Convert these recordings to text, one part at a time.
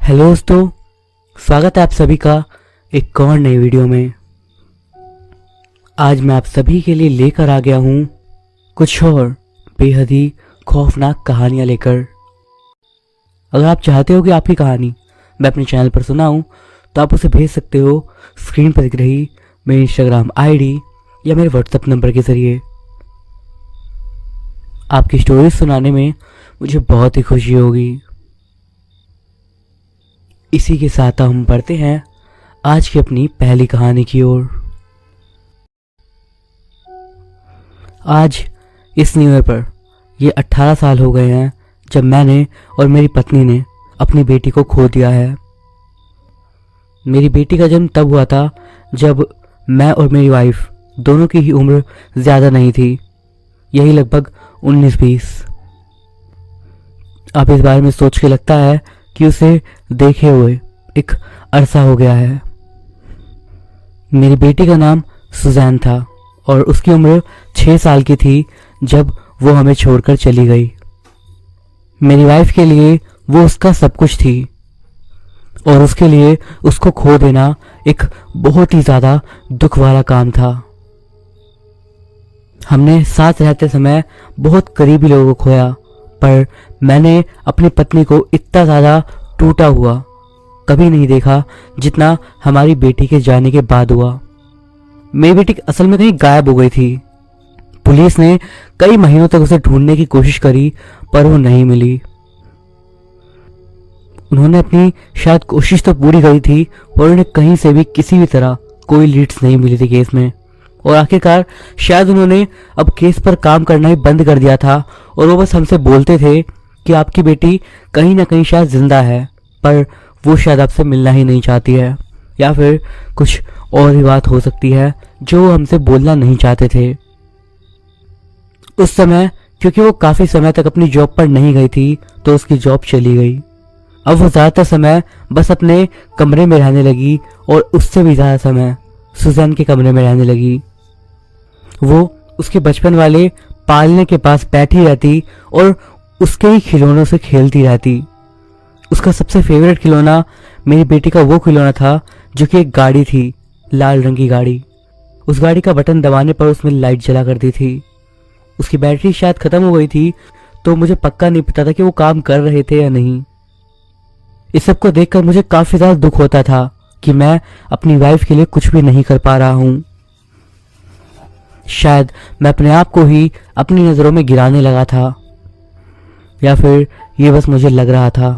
Hello दोस्तों, स्वागत है आप सभी का एक और नई वीडियो में। आज मैं आप सभी के लिए लेकर आ गया हूँ कुछ और बेहद ही खौफनाक कहानियाँ लेकर। अगर आप चाहते हो कि आपकी कहानी मैं अपने चैनल पर सुनाऊँ तो आप उसे भेज सकते हो स्क्रीन पर दिख रही मेरी इंस्टाग्राम आईडी या मेरे व्हाट्सएप नंबर के ज़रिए। आपकी स्टोरी सुनाने में मुझे बहुत ही खुशी होगी। इसी के साथ हम बढ़ते हैं आज की अपनी पहली कहानी की ओर। आज इस न्यू ईयर पर ये 18 साल हो गए हैं जब मैंने और मेरी पत्नी ने अपनी बेटी को खो दिया है। मेरी बेटी का जन्म तब हुआ था जब मैं और मेरी वाइफ दोनों की ही उम्र ज़्यादा नहीं थी, यही लगभग 19-20। अब इस बारे में सोच के लगता है कि उसे देखे हुए एक अरसा हो गया है। मेरी बेटी का नाम सुजैन था और उसकी उम्र 6 साल की थी जब वो हमें छोड़कर चली गई। मेरी वाइफ के लिए वो उसका सब कुछ थी और उसके लिए उसको खो देना एक बहुत ही ज़्यादा दुख वाला काम था। हमने साथ रहते समय बहुत करीबी लोगों को खोया, पर मैंने अपनी पत्नी को इतना ज़्यादा टूटा हुआ कभी नहीं देखा जितना हमारी बेटी के जाने के बाद हुआ। मेरी बेटी असल में कहीं गायब हो गई थी। पुलिस ने कई महीनों तक उसे ढूंढने की कोशिश करी पर वो नहीं मिली। उन्होंने अपनी शायद कोशिश तो पूरी करी थी और उन्हें कहीं से भी किसी भी तरह कोई लीड्स नहीं मिली थी केस में, और आखिरकार शायद उन्होंने अब केस पर काम करना ही बंद कर दिया था और वो बस हमसे बोलते थे कि आपकी बेटी कहीं ना कहीं शायद जिंदा है, पर वो शायद आपसे मिलना ही नहीं चाहती है, या फिर कुछ और ही बात हो सकती है जो वो हमसे बोलना नहीं चाहते थे। उस समय क्योंकि वो काफ़ी समय तक अपनी जॉब पर नहीं गई थी तो उसकी जॉब चली गई। अब वो ज़्यादातर समय बस अपने कमरे में रहने लगी और उससे भी ज़्यादा समय सुजैन के कमरे में रहने लगी। वो उसके बचपन वाले पालने के पास बैठी रहती और उसके ही खिलौनों से खेलती रहती। उसका सबसे फेवरेट खिलौना मेरी बेटी का वो खिलौना था जो कि एक गाड़ी थी, लाल रंग की गाड़ी। उस गाड़ी का बटन दबाने पर उसमें लाइट जला करती थी। उसकी बैटरी शायद ख़त्म हो गई थी तो मुझे पक्का नहीं पता था कि वो काम कर रहे थे या नहीं। इस सब को देखकर मुझे काफ़ी ज़्यादा दुख होता था कि मैं अपनी वाइफ के लिए कुछ भी नहीं कर पा रहा हूँ। शायद मैं अपने आप को ही अपनी नज़रों में गिराने लगा था, या फिर ये बस मुझे लग रहा था।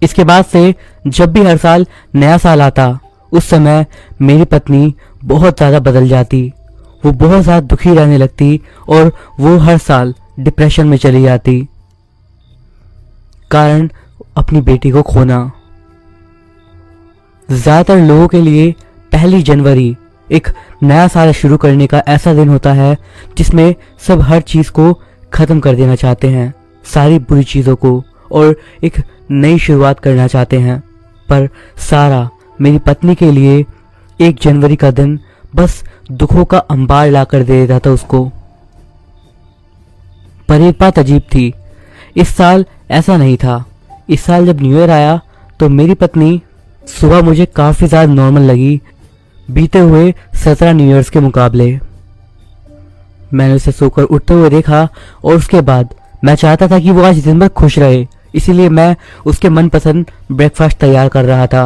इसके बाद से जब भी हर साल नया साल आता उस समय मेरी पत्नी बहुत ज़्यादा बदल जाती। वो बहुत ज़्यादा दुखी रहने लगती और वो हर साल डिप्रेशन में चली जाती, कारण अपनी बेटी को खोना। ज़्यादातर लोगों के लिए 1 जनवरी एक नया साल शुरू करने का ऐसा दिन होता है जिसमें सब हर चीज़ को ख़त्म कर देना चाहते हैं, सारी बुरी चीज़ों को, और एक नई शुरुआत करना चाहते हैं। पर सारा मेरी पत्नी के लिए 1 जनवरी का दिन बस दुखों का अंबार ला कर दे देता था उसको। पर एक बात अजीब थी, इस साल ऐसा नहीं था। इस साल जब न्यू ईयर आया तो मेरी पत्नी सुबह मुझे काफ़ी ज़्यादा नॉर्मल लगी बीते हुए 17 न्यू ईयर्स के मुकाबले। मैंने उसे सोकर उठते हुए देखा और उसके बाद मैं चाहता था कि वो आज दिन भर खुश रहे, इसीलिए मैं उसके मनपसंद ब्रेकफास्ट तैयार कर रहा था।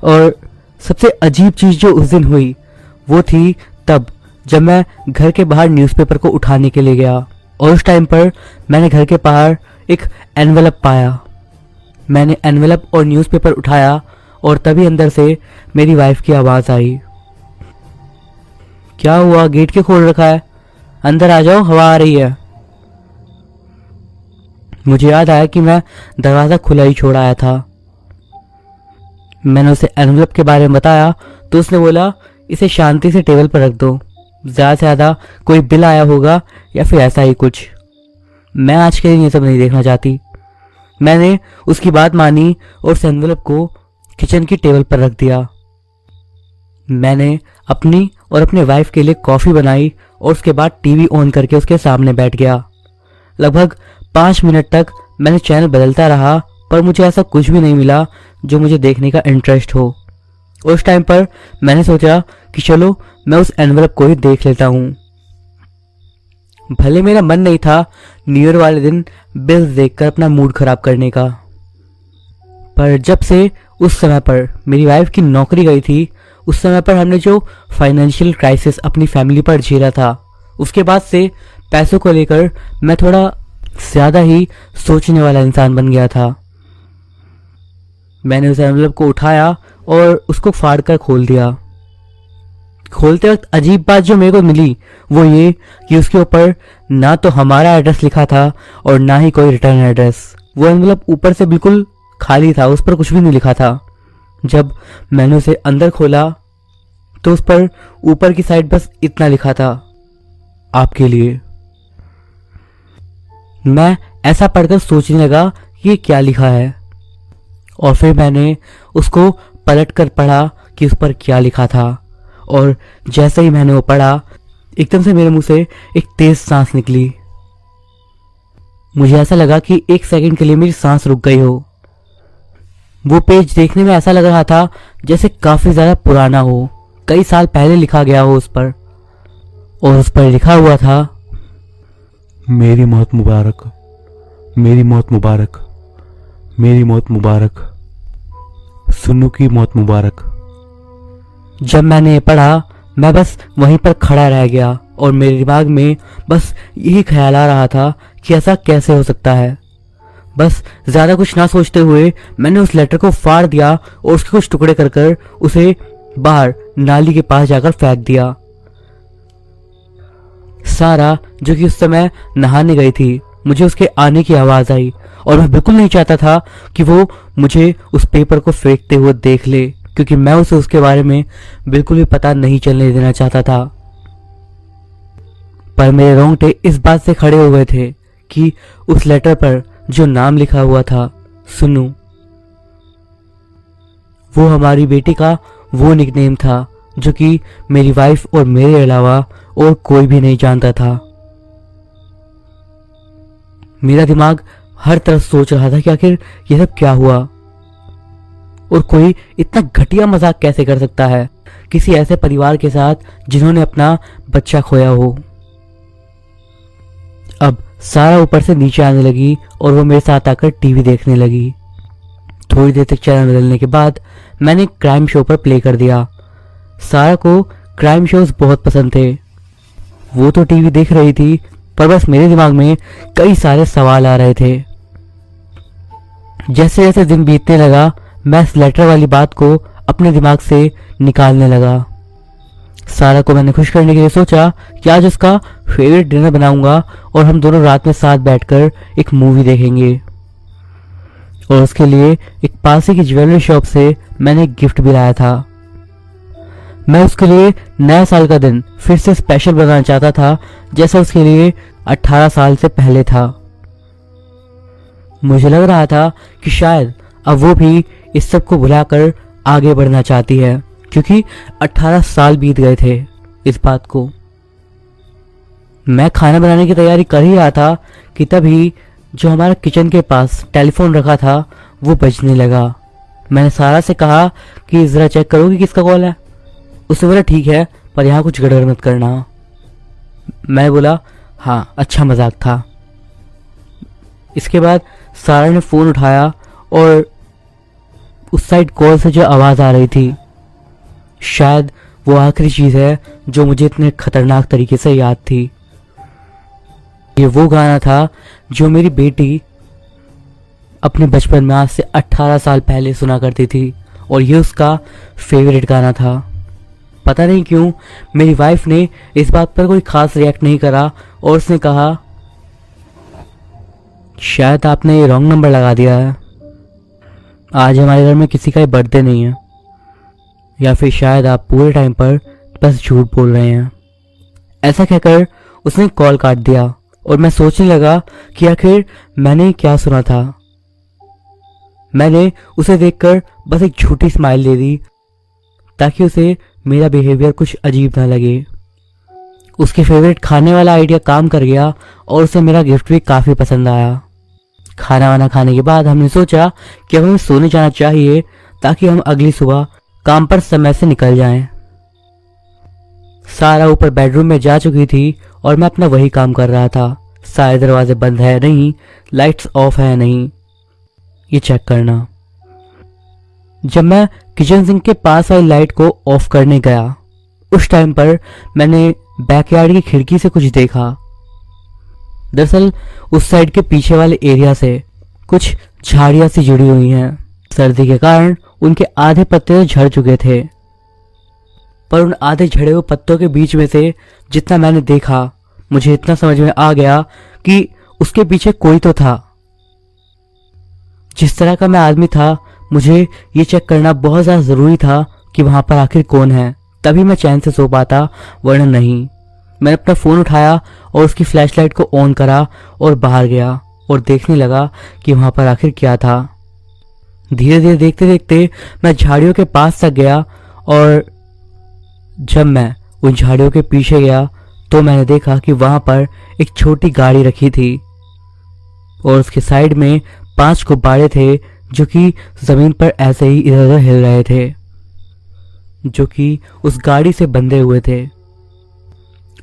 और सबसे अजीब चीज़ जो उस दिन हुई वो थी तब जब मैं घर के बाहर न्यूज़पेपर को उठाने के लिए गया, और उस टाइम पर मैंने घर के बाहर एक एनवेलप पाया। मैंने एनवेलप और न्यूज़पेपर उठाया और तभी अंदर से मेरी वाइफ की आवाज़ आई, क्या हुआ, गेट क्यों खोल रखा है, अंदर आ जाओ, हवा आ रही है। मुझे याद आया कि मैं दरवाज़ा खुला ही छोड़ आया था। मैंने उसे एनवेलप के बारे में बताया तो उसने बोला इसे शांति से टेबल पर रख दो, ज़्यादा से ज़्यादा कोई बिल आया होगा या फिर ऐसा ही कुछ। मैं आज के दिन ये सब नहीं देखना चाहती। मैंने उसकी बात मानी और उस एनवेलप को किचन की टेबल पर रख दिया। मैंने अपनी और अपने वाइफ के लिए कॉफ़ी बनाई और उसके बाद टीवी ऑन करके उसके सामने बैठ गया। लगभग 5 मिनट तक मैंने चैनल बदलता रहा पर मुझे ऐसा कुछ भी नहीं मिला जो मुझे देखने का इंटरेस्ट हो। उस टाइम पर मैंने सोचा कि चलो मैं उस एनवलप को ही देख लेता हूँ। भले मेरा मन नहीं था न्यू ईयर वाले दिन बिल्स देखकर अपना मूड खराब करने का, पर जब से उस समय पर मेरी वाइफ की नौकरी गई थी, उस समय पर हमने जो फाइनेंशियल क्राइसिस अपनी फैमिली पर झेला था, उसके बाद से पैसों को लेकर मैं थोड़ा ज़्यादा ही सोचने वाला इंसान बन गया था। मैंने उस एनवलप को उठाया और उसको फाड़ कर खोल दिया। खोलते वक्त अजीब बात जो मेरे को मिली वो ये कि उसके ऊपर ना तो हमारा एड्रेस लिखा था और ना ही कोई रिटर्न एड्रेस। वो एनवलप ऊपर से बिल्कुल खाली था, उस पर कुछ भी नहीं लिखा था। जब मैंने उसे अंदर खोला तो उस पर ऊपर की साइड बस इतना लिखा था, आपके लिए। मैं ऐसा पढ़कर सोचने लगा कि ये क्या लिखा है, और फिर मैंने उसको पलट कर पढ़ा कि उस पर क्या लिखा था। और जैसे ही मैंने वो पढ़ा, एकदम से मेरे मुंह से एक तेज सांस निकली। मुझे ऐसा लगा कि एक सेकंड के लिए मेरी सांस रुक गई हो। वो पेज देखने में ऐसा लग रहा था जैसे काफी ज्यादा पुराना हो, कई साल पहले लिखा गया हो उस पर। और उस पर लिखा हुआ था, मेरी मौत मुबारक, मेरी मौत मुबारक, मेरी मौत मुबारक, सुन्नू की मौत मुबारक। जब मैंने ये पढ़ा मैं बस वहीं पर खड़ा रह गया और मेरे दिमाग में बस यही ख्याल आ रहा था कि ऐसा कैसे हो सकता है। बस ज़्यादा कुछ ना सोचते हुए मैंने उस लेटर को फाड़ दिया और उसके कुछ टुकड़े कर कर उसे बाहर नाली के पास जाकर फेंक दिया। सारा, जो कि उस समय नहाने गई थी, मुझे उसके आने की आवाज़ आई और मैं बिल्कुल नहीं चाहता था कि वो मुझे उस पेपर को फेंकते हुए देख ले, क्योंकि मैं उसे उसके बारे में बिल्कुल भी पता नहीं चलने देना चाहता था। पर मेरे रोंगटे इस बात से खड़े हो गए थे कि उस लेटर पर जो नाम लिखा हुआ था, सुन्नू, वो हमारी बेटी का वो निकनेम था जो कि मेरी वाइफ और मेरे अलावा और कोई भी नहीं जानता था। मेरा दिमाग हर तरफ सोच रहा था कि आखिर ये सब क्या हुआ, और कोई इतना घटिया मजाक कैसे कर सकता है किसी ऐसे परिवार के साथ जिन्होंने अपना बच्चा खोया हो। अब सारा ऊपर से नीचे आने लगी और वो मेरे साथ आकर टीवी देखने लगी। थोड़ी देर तक चैनल बदलने के बाद मैंने क्राइम शो पर प्ले कर दिया। सारा को क्राइम शोज बहुत पसंद थे। वो तो टीवी देख रही थी, पर बस मेरे दिमाग में कई सारे सवाल आ रहे थे। जैसे जैसे दिन बीतने लगा, मैं इस लेटर वाली बात को अपने दिमाग से निकालने लगा। सारा को मैंने खुश करने के लिए सोचा कि आज उसका फेवरेट डिनर बनाऊंगा और हम दोनों रात में साथ बैठकर एक मूवी देखेंगे। और उसके लिए एक पास ही की ज्वेलरी शॉप से मैंने एक गिफ्ट भी लाया था। मैं उसके लिए नया साल का दिन फिर से स्पेशल बनाना चाहता था, जैसा उसके लिए 18 साल से पहले था। मुझे लग रहा था कि शायद अब वो भी इस सब को भुलाकर आगे बढ़ना चाहती है, क्योंकि 18 साल बीत गए थे इस बात को। मैं खाना बनाने की तैयारी कर ही रहा था कि तभी जो हमारा किचन के पास टेलीफोन रखा था वो बजने लगा। मैंने सारा से कहा कि जरा चेक करो कि किसका कॉल है। उसने बोला ठीक है, पर यहाँ कुछ गड़बड़ मत करना। मैं बोला हाँ, अच्छा मजाक था। इसके बाद सारा ने फोन उठाया और उस साइड कॉल से जो आवाज आ रही थी, शायद वो आखिरी चीज है जो मुझे इतने खतरनाक तरीके से याद थी। ये वो गाना था जो मेरी बेटी अपने बचपन में आज से 18 साल पहले सुना करती थी, और ये उसका फेवरेट गाना था। पता नहीं क्यों मेरी वाइफ ने इस बात पर कोई खास रिएक्ट नहीं करा और उसने कहा, शायद आपने ये रॉन्ग नंबर लगा दिया है, आज हमारे घर में किसी का बर्थडे नहीं है, या फिर शायद आप पूरे टाइम पर बस झूठ बोल रहे हैं। ऐसा कहकर उसने कॉल काट दिया और मैं सोचने लगा कि आखिर मैंने क्या सुना था। मैंने उसे देखकर बस एक झूठी स्माइल दे दी ताकि उसे मेरा बिहेवियर कुछ अजीब ना लगे। उसके फेवरेट खाने वाला आइडिया काम कर गया और उसे मेरा गिफ्ट भी काफ़ी पसंद आया। खाना वाना खाने के बाद हमने सोचा कि अब हमें सोने जाना चाहिए ताकि हम अगली सुबह काम पर समय से निकल जाएं। सारा ऊपर बेडरूम में जा चुकी थी और मैं अपना वही काम कर रहा था। सारे दरवाजे बंद है नहीं, लाइट्स ऑफ है नहीं, ये चेक करना। जब मैं किचन सिंक के पास वाली लाइट को ऑफ करने गया उस टाइम पर मैंने बैकयार्ड की खिड़की से कुछ देखा। दरअसल उस साइड के पीछे वाले एरिया से कुछ झाड़ियां सी जुड़ी हुई हैं। सर्दी के कारण उनके आधे पत्ते तो झड़ चुके थे, पर उन आधे झड़े हुए पत्तों के बीच में से जितना मैंने देखा मुझे इतना समझ में आ गया कि उसके पीछे कोई तो था। जिस तरह का मैं आदमी था मुझे ये चेक करना बहुत ज़्यादा ज़रूरी था कि वहां पर आखिर कौन है, तभी मैं चैन से सो पाता, वरना नहीं। मैंने अपना फ़ोन उठाया और उसकी फ्लैशलाइट को ऑन करा और बाहर गया और देखने लगा कि वहां पर आखिर क्या था। धीरे धीरे देखते देखते मैं झाड़ियों के पास तक गया और जब मैं उन झाड़ियों के पीछे गया तो मैंने देखा कि वहां पर एक छोटी गाड़ी रखी थी और उसके साइड में 5 गुब्बारे थे जो कि जमीन पर ऐसे ही इधर उधर हिल रहे थे, जो कि उस गाड़ी से बंधे हुए थे।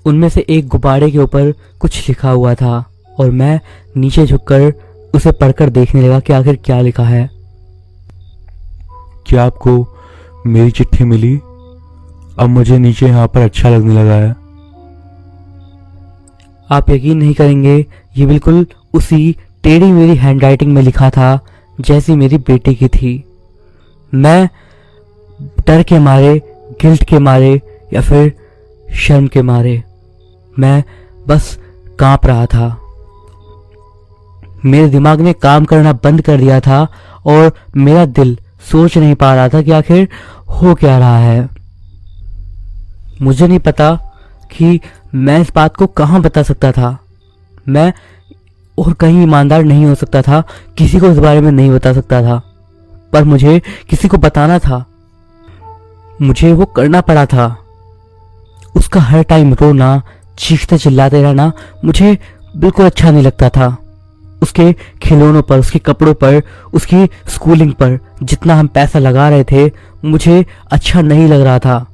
उनमें से एक गुब्बारे के ऊपर कुछ लिखा हुआ था और मैं नीचे झुककर उसे पढ़कर देखने लगा कि आखिर क्या लिखा है। क्या आपको मेरी चिट्ठी मिली? अब मुझे नीचे यहाँ पर अच्छा लगने लगा है। आप यकीन नहीं करेंगे, ये बिल्कुल उसी टेढ़ी मेरी हैंडराइटिंग में लिखा था जैसी मेरी बेटी की थी। मैं डर के मारे, गिल्ट के मारे या फिर शर्म के मारे मैं बस कांप रहा था। मेरे दिमाग ने काम करना बंद कर दिया था और मेरा दिल सोच नहीं पा रहा था कि आखिर हो क्या रहा है। मुझे नहीं पता कि मैं इस बात को कहाँ बता सकता था। मैं और कहीं ईमानदार नहीं हो सकता था, किसी को इस बारे में नहीं बता सकता था, पर मुझे किसी को बताना था। मुझे वो करना पड़ा था। उसका हर टाइम रोना, चीखते चिल्लाते रहना मुझे बिल्कुल अच्छा नहीं लगता था। उसके खिलौनों पर, उसके कपड़ों पर, उसकी स्कूलिंग पर जितना हम पैसा लगा रहे थे मुझे अच्छा नहीं लग रहा था।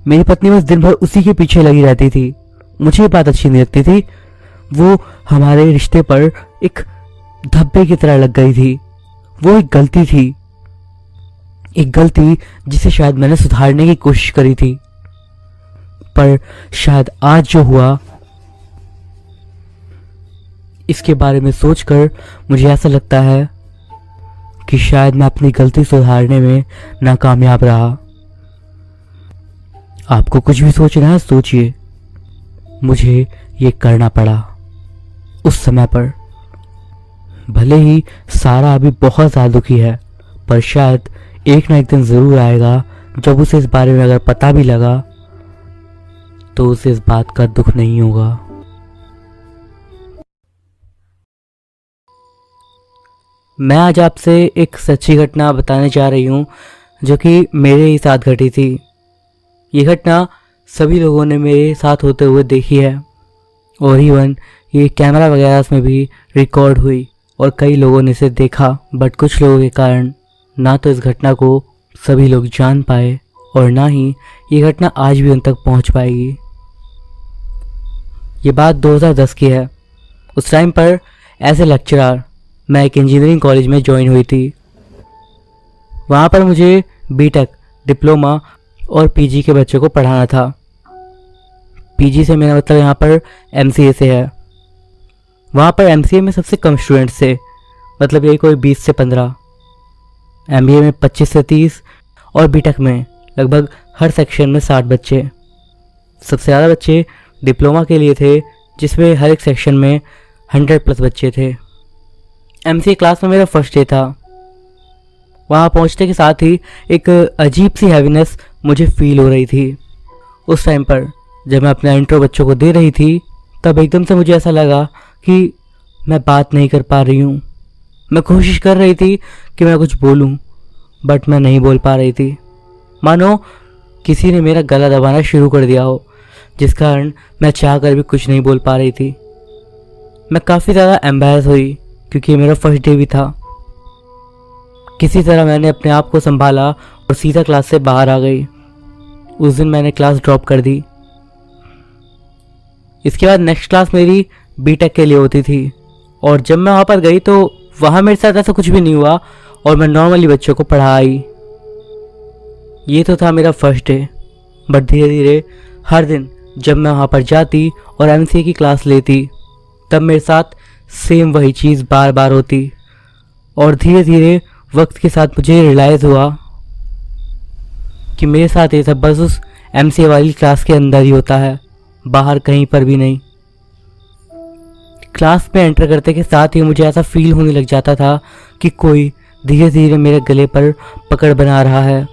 मेरी पत्नी बस दिन भर उसी के पीछे लगी रहती थी। मुझे ये बात अच्छी नहीं लगती थी। वो हमारे रिश्ते पर एक धब्बे की तरह लग गई थी। वो एक गलती थी, एक गलती जिसे शायद मैंने सुधारने की कोशिश करी थी, पर शायद आज जो हुआ इसके बारे में सोचकर मुझे ऐसा लगता है कि शायद मैं अपनी गलती सुधारने में नाकामयाब रहा। आपको कुछ भी सोचना है सोचिए, मुझे ये करना पड़ा उस समय पर। भले ही सारा अभी बहुत ज्यादा दुखी है, पर शायद एक ना एक दिन जरूर आएगा जब उसे इस बारे में अगर पता भी लगा तो उसे इस बात का दुख नहीं होगा। मैं आज आपसे एक सच्ची घटना बताने जा रही हूँ जो कि मेरे ही साथ घटी थी। ये घटना सभी लोगों ने मेरे साथ होते हुए देखी है और इवन ये कैमरा वगैरह में भी रिकॉर्ड हुई और कई लोगों ने इसे देखा, बट कुछ लोगों के कारण ना तो इस घटना को सभी लोग जान पाए और ना ही ये घटना आज भी उन तक पहुंच पाएगी। ये बात 2010 की है। उस टाइम पर एज ए लेक्चरर मैं एक इंजीनियरिंग कॉलेज में ज्वाइन हुई थी। वहाँ पर मुझे बीटेक, डिप्लोमा और पीजी के बच्चों को पढ़ाना था। पीजी से मेरा मतलब यहाँ पर एमसीए से है। वहाँ पर एमसीए में सबसे कम स्टूडेंट्स थे, मतलब यही कोई 20 से 15, एमबीए में 25 से 30 और बीटेक में लगभग हर सेक्शन में 60 बच्चे। सबसे ज़्यादा बच्चे डिप्लोमा के लिए थे जिसमें हर एक सेक्शन में 100+ बच्चे थे। एमसीए क्लास में मेरा फर्स्ट डे था। वहाँ पहुँचने के साथ ही एक अजीब सी हैवीनेस मुझे फील हो रही थी। उस टाइम पर जब मैं अपना इंट्रो बच्चों को दे रही थी तब एकदम से मुझे ऐसा लगा कि मैं बात नहीं कर पा रही हूँ। मैं कोशिश कर रही थी कि मैं कुछ बोलूँ, बट मैं नहीं बोल पा रही थी। मानो किसी ने मेरा गला दबाना शुरू कर दिया हो, जिस कारण मैं चाह कर भी कुछ नहीं बोल पा रही थी। मैं काफ़ी ज़्यादा एम्बैरेस हुई क्योंकि मेरा फर्स्ट डे भी था। किसी तरह मैंने अपने आप को संभाला और सीधा क्लास से बाहर आ गई। उस दिन मैंने क्लास ड्रॉप कर दी। इसके बाद नेक्स्ट क्लास मेरी बीटेक के लिए होती थी और जब मैं वहाँ पर गई तो वहाँ मेरे साथ ऐसा कुछ भी नहीं हुआ और मैं नॉर्मली बच्चों को पढ़ा आई। ये तो था मेरा फर्स्ट डे, बट धीरे धीरे हर दिन जब मैं वहाँ पर जाती और एमसीए की क्लास लेती तब मेरे साथ सेम वही चीज़ बार बार होती और धीरे धीरे वक्त के साथ मुझे रियलाइज़ हुआ कि मेरे साथ ये सब बस उस एमसीए वाली क्लास के अंदर ही होता है, बाहर कहीं पर भी नहीं। क्लास में एंटर करते के साथ ही मुझे ऐसा फील होने लग जाता था कि कोई धीरे धीरे मेरे गले पर पकड़ बना रहा है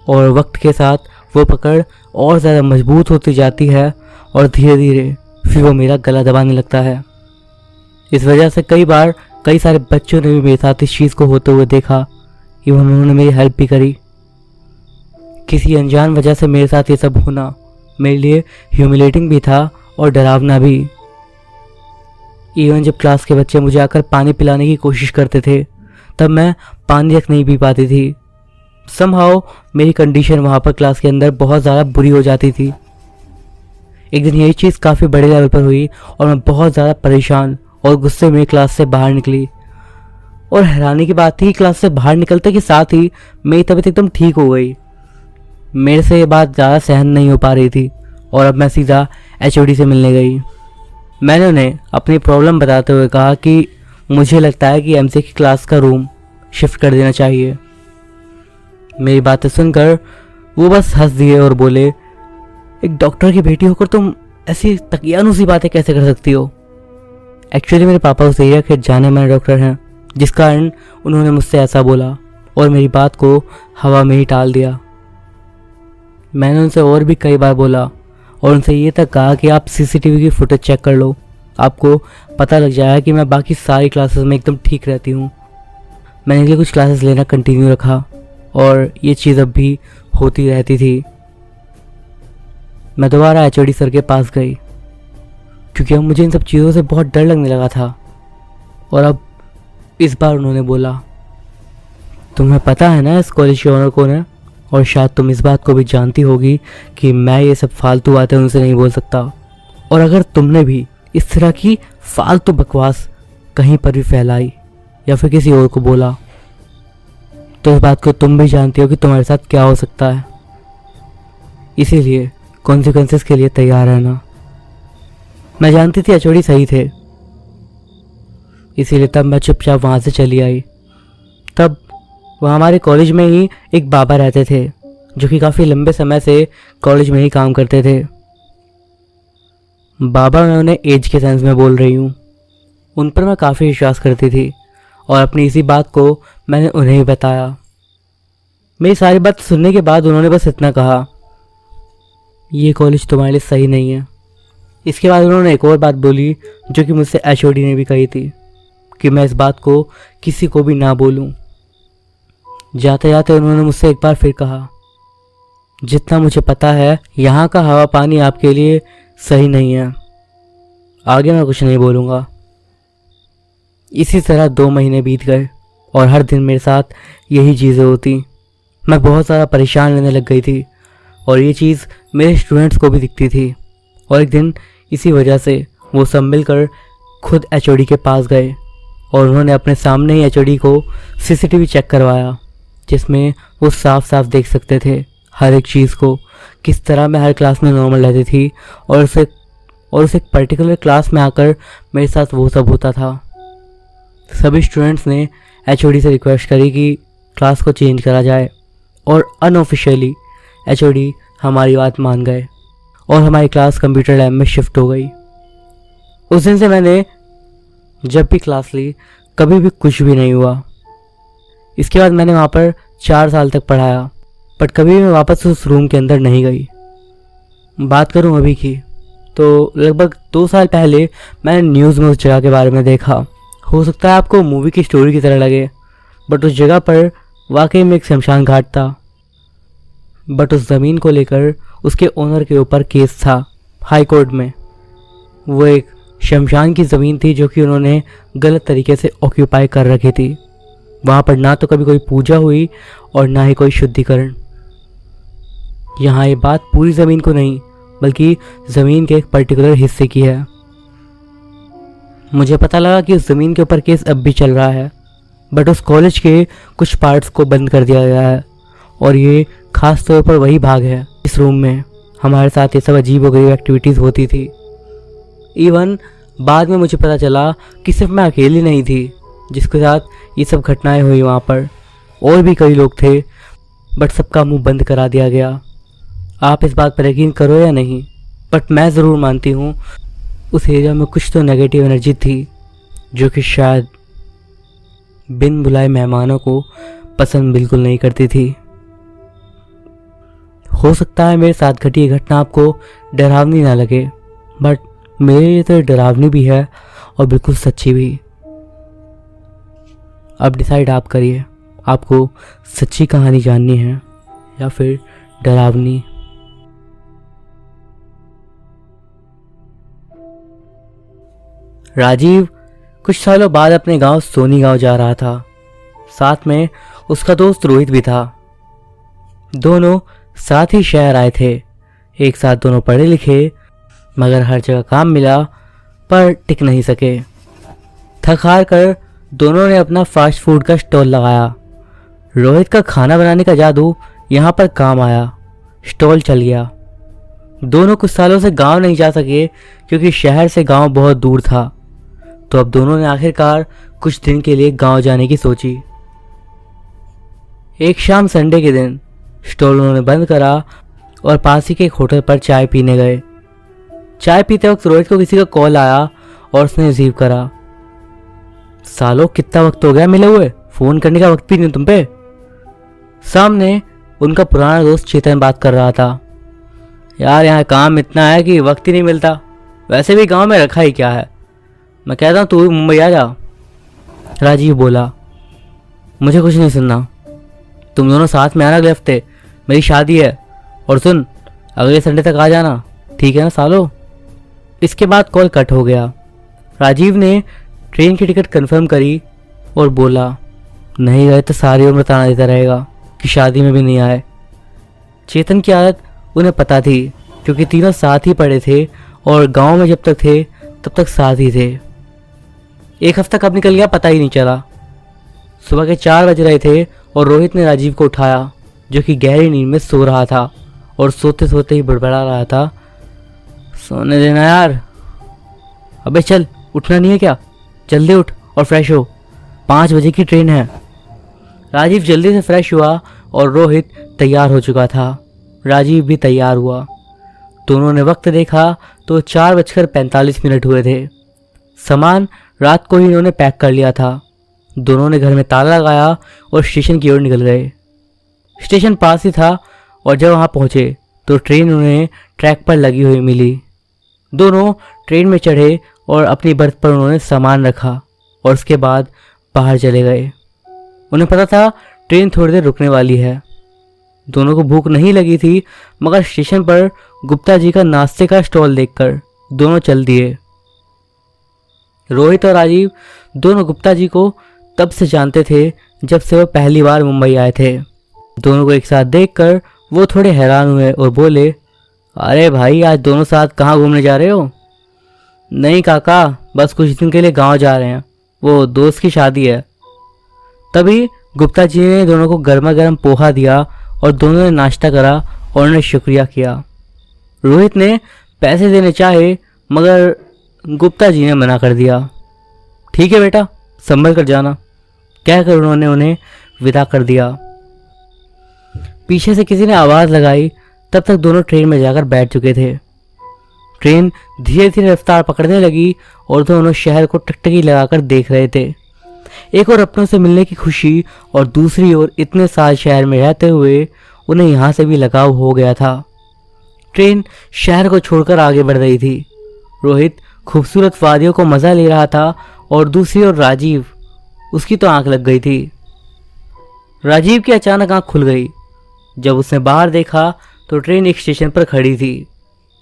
और वक्त के साथ वो पकड़ और ज़्यादा मजबूत होती जाती है और धीरे धीरे फिर वो मेरा गला दबाने लगता है। इस वजह से कई बार कई सारे बच्चों ने भी मेरे साथ इस चीज़ को होते हुए देखा, इवन उन्होंने मेरी हेल्प भी करी। किसी अनजान वजह से मेरे साथ ये सब होना मेरे लिए ह्यूमिलेटिंग भी था और डरावना भी। इवन जब क्लास के बच्चे मुझे आकर पानी पिलाने की कोशिश करते थे तब मैं पानी तक नहीं पी पाती थी। समहाउ मेरी कंडीशन वहाँ पर क्लास के अंदर बहुत ज़्यादा बुरी हो जाती थी। एक दिन यही चीज़ काफ़ी बड़े लेवल पर हुई और मैं बहुत ज़्यादा परेशान और गुस्से में क्लास से बाहर निकली। और हैरानी की बात थी कि क्लास से बाहर निकलते के साथ ही मेरी तबीयत एकदम ठीक हो गई। मेरे से ये बात ज़्यादा सहन नहीं हो पा रही थी और अब मैं सीधा एचओडी से मिलने गई। मैंने उन्हें अपनी प्रॉब्लम बताते हुए कहा कि मुझे लगता है कि एमसीए की क्लास का रूम शिफ्ट कर देना चाहिए। मेरी बातें सुनकर वो बस हंस दिए और बोले, एक डॉक्टर की बेटी होकर तुम ऐसी तकियानुसी बातें कैसे कर सकती हो। एक्चुअली मेरे पापा उस एरिया के जाने माने डॉक्टर हैं, जिस कारण उन्होंने मुझसे ऐसा बोला और मेरी बात को हवा में ही टाल दिया। मैंने उनसे और भी कई बार बोला और उनसे ये तक कहा कि आप सीसीटीवी की फुटेज चेक कर लो, आपको पता लग जाएगा कि मैं बाकी सारी क्लासेस में एकदम ठीक रहती हूँ। मैंने इसलिए कुछ क्लासेस लेना कंटिन्यू रखा और ये चीज़ अब भी होती रहती थी। मैं दोबारा एचओडी सर के पास गई क्योंकि अब मुझे इन सब चीज़ों से बहुत डर लगने लगा था। और अब इस बार उन्होंने बोला, तुम्हें पता है ना इस कॉलेज के ऑनर कौन है, और शायद तुम इस बात को भी जानती होगी कि मैं ये सब फालतू बातें उनसे नहीं बोल सकता। और अगर तुमने भी इस तरह की फालतू बकवास कहीं पर भी फैलाई या फिर किसी और को बोला तो इस बात को तुम भी जानती हो कि तुम्हारे साथ क्या हो सकता है। इसीलिए कॉन्सिक्वेंसेस के लिए तैयार रहना। मैं जानती थी एचओडी सही थे, इसीलिए तब मैं चुपचाप वहाँ से चली आई। तब वहाँ हमारे कॉलेज में ही एक बाबा रहते थे जो कि काफ़ी लंबे समय से कॉलेज में ही काम करते थे। बाबा, मैं उन्हें एज के सेंस में बोल रही हूँ, उन पर मैं काफ़ी विश्वास करती थी और अपनी इसी बात को मैंने उन्हें ही बताया। मेरी सारी बात सुनने के बाद उन्होंने बस इतना कहा, ये कॉलेज तुम्हारे लिए सही नहीं है। इसके बाद उन्होंने एक और बात बोली जो कि मुझसे एचओडी ने भी कही थी कि मैं इस बात को किसी को भी ना बोलूं। जाते जाते उन्होंने मुझसे एक बार फिर कहा, जितना मुझे पता है यहाँ का हवा पानी आपके लिए सही नहीं है, आगे मैं कुछ नहीं बोलूँगा। इसी तरह 2 महीने बीत गए और हर दिन मेरे साथ यही चीज़ें होती। मैं बहुत ज़्यादा परेशान रहने लग गई थी और ये चीज़ मेरे स्टूडेंट्स को भी दिखती थी। और एक दिन इसी वजह से वो सब मिलकर खुद एचओडी के पास गए और उन्होंने अपने सामने ही एचओडी को सीसीटीवी चेक करवाया, जिसमें वो साफ साफ देख सकते थे हर एक चीज़ को, किस तरह मैं हर क्लास में नॉर्मल रहती थी और उस एक पर्टिकुलर क्लास में आकर मेरे साथ वो सब होता था। सभी स्टूडेंट्स ने एचओडी से रिक्वेस्ट करी कि क्लास को चेंज करा जाए और अनऑफिशियली एचओडी हमारी बात मान गए और हमारी क्लास कंप्यूटर लैब में शिफ्ट हो गई। उस दिन से मैंने जब भी क्लास ली कभी भी कुछ भी नहीं हुआ। इसके बाद मैंने वहाँ पर 4 साल तक पढ़ाया, बट कभी भी मैं वापस उस रूम के अंदर नहीं गई। बात करूँ अभी की तो लगभग 2 साल पहले मैंने न्यूज़ में उस जगह के बारे में देखा। हो सकता है आपको मूवी की स्टोरी की तरह लगे, बट उस जगह पर वाकई में एक शमशान घाट था। बट उस ज़मीन को लेकर उसके ओनर के ऊपर केस था हाई कोर्ट में। वो एक शमशान की ज़मीन थी जो कि उन्होंने गलत तरीके से ऑक्यूपाई कर रखी थी। वहाँ पर ना तो कभी कोई पूजा हुई और ना ही कोई शुद्धिकरण। यहाँ ये बात पूरी ज़मीन को नहीं बल्कि ज़मीन के एक पर्टिकुलर हिस्से की है। मुझे पता लगा कि उस ज़मीन के ऊपर केस अब भी चल रहा है, बट उस कॉलेज के कुछ पार्ट्स को बंद कर दिया गया है और ये खास तौर पर वही भाग है इस रूम में हमारे साथ ये सब अजीबोगरीब एक्टिविटीज़ होती थी। इवन बाद में मुझे पता चला कि सिर्फ मैं अकेली नहीं थी जिसके साथ ये सब घटनाएं हुई, वहाँ पर और भी कई लोग थे, बट सबका मुंह बंद करा दिया गया। आप इस बात पर यकीन करो या नहीं, बट मैं ज़रूर मानती हूँ उस एरिया में कुछ तो नेगेटिव एनर्जी थी जो कि शायद बिन बुलाए मेहमानों को पसंद बिल्कुल नहीं करती थी। हो सकता है मेरे साथ घटी ये घटना आपको डरावनी ना लगे, बट मेरे लिए तो ये डरावनी भी है और बिल्कुल सच्ची भी। अब डिसाइड आप करिए, आपको सच्ची कहानी जाननी है या फिर डरावनी। राजीव कुछ सालों बाद अपने गांव सोनी गांव जा रहा था। साथ में उसका दोस्त रोहित भी था। दोनों साथ ही शहर आए थे। एक साथ दोनों पढ़े लिखे, मगर हर जगह काम मिला पर टिक नहीं सके। थक हार कर दोनों ने अपना फास्ट फूड का स्टॉल लगाया। रोहित का खाना बनाने का जादू यहाँ पर काम आया। स्टॉल चल गया। दोनों कुछ सालों से गांव नहीं जा सके क्योंकि शहर से गांव बहुत दूर था, तो अब दोनों ने आखिरकार कुछ दिन के लिए गांव जाने की सोची। एक शाम संडे के दिन स्टॉल उन्होंने बंद करा और पास ही के एक होटल पर चाय पीने गए। चाय पीते वक्त रोहित को किसी का कॉल आया और उसने रिसीव करा। सालों कितना वक्त हो गया मिले हुए, फोन करने का वक्त भी नहीं तुम पे। सामने उनका पुराना दोस्त चेतन बात कर रहा था। यार यहाँ काम इतना है कि वक्त ही नहीं मिलता, वैसे भी गांव में रखा ही क्या है, मैं कहता हूँ तू मुंबई आ जा। राजीव बोला, मुझे कुछ नहीं सुनना, तुम दोनों साथ में आना अगले हफ्ते, मेरी शादी है, और सुन अगले संडे तक आ जाना, ठीक है ना सालो। इसके बाद कॉल कट हो गया। राजीव ने ट्रेन की टिकट कंफर्म करी और बोला, नहीं गए तो सारी उम्र ताना देता रहेगा कि शादी में भी नहीं आए। चेतन की आदत उन्हें पता थी क्योंकि तीनों साथ ही पढ़े थे और गांव में जब तक थे तब तक साथ ही थे। एक हफ्ता कब निकल गया पता ही नहीं चला। सुबह के 4 बज रहे थे और रोहित ने राजीव को उठाया जो कि गहरी नींद में सो रहा था और सोते सोते ही बड़बड़ा रहा था, सोने देना यार। अबे चल, उठना नहीं है क्या, जल्दी उठ और फ्रेश हो, 5 बजे की ट्रेन है। राजीव जल्दी से फ्रेश हुआ और रोहित तैयार हो चुका था। राजीव भी तैयार हुआ। दोनों ने वक्त देखा तो 4:45 हुए थे। सामान रात को ही इन्होंने पैक कर लिया था। दोनों ने घर में ताला लगाया और स्टेशन की ओर निकल गए। स्टेशन पास ही था और जब वहाँ पहुँचे तो ट्रेन उन्हें ट्रैक पर लगी हुई मिली। दोनों ट्रेन में चढ़े और अपनी बर्थ पर उन्होंने सामान रखा और उसके बाद बाहर चले गए। उन्हें पता था ट्रेन थोड़ी देर रुकने वाली है। दोनों को भूख नहीं लगी थी, मगर स्टेशन पर गुप्ता जी का नाश्ते का स्टॉल देखकर दोनों चल दिए। रोहित और राजीव दोनों गुप्ता जी को तब से जानते थे जब से वो पहली बार मुंबई आए थे। दोनों को एक साथ देखकर वो थोड़े हैरान हुए और बोले, अरे भाई आज दोनों साथ कहाँ घूमने जा रहे हो? नहीं काका, बस कुछ दिन के लिए गांव जा रहे हैं, वो दोस्त की शादी है। तभी गुप्ता जी ने दोनों को गर्मा गर्म पोहा दिया और दोनों ने नाश्ता करा और उन्हें शुक्रिया किया। रोहित ने पैसे देने चाहे मगर गुप्ता जी ने मना कर दिया। ठीक है बेटा, संभल कर जाना, कहकर उन्होंने उन्हें विदा कर दिया। पीछे से किसी ने आवाज़ लगाई, तब तक दोनों ट्रेन में जाकर बैठ चुके थे। ट्रेन धीरे धीरे रफ्तार पकड़ने लगी और दोनों शहर को टकटकी लगाकर देख रहे थे। एक और अपनों से मिलने की खुशी और दूसरी ओर इतने साल शहर में रहते हुए उन्हें यहाँ से भी लगाव हो गया था। ट्रेन शहर को छोड़कर आगे बढ़ रही थी। रोहित खूबसूरत वादियों को मज़ा ले रहा था और दूसरी ओर राजीव, उसकी तो आंख लग गई थी। राजीव की अचानक आंख खुल गई। जब उसने बाहर देखा तो ट्रेन एक स्टेशन पर खड़ी थी।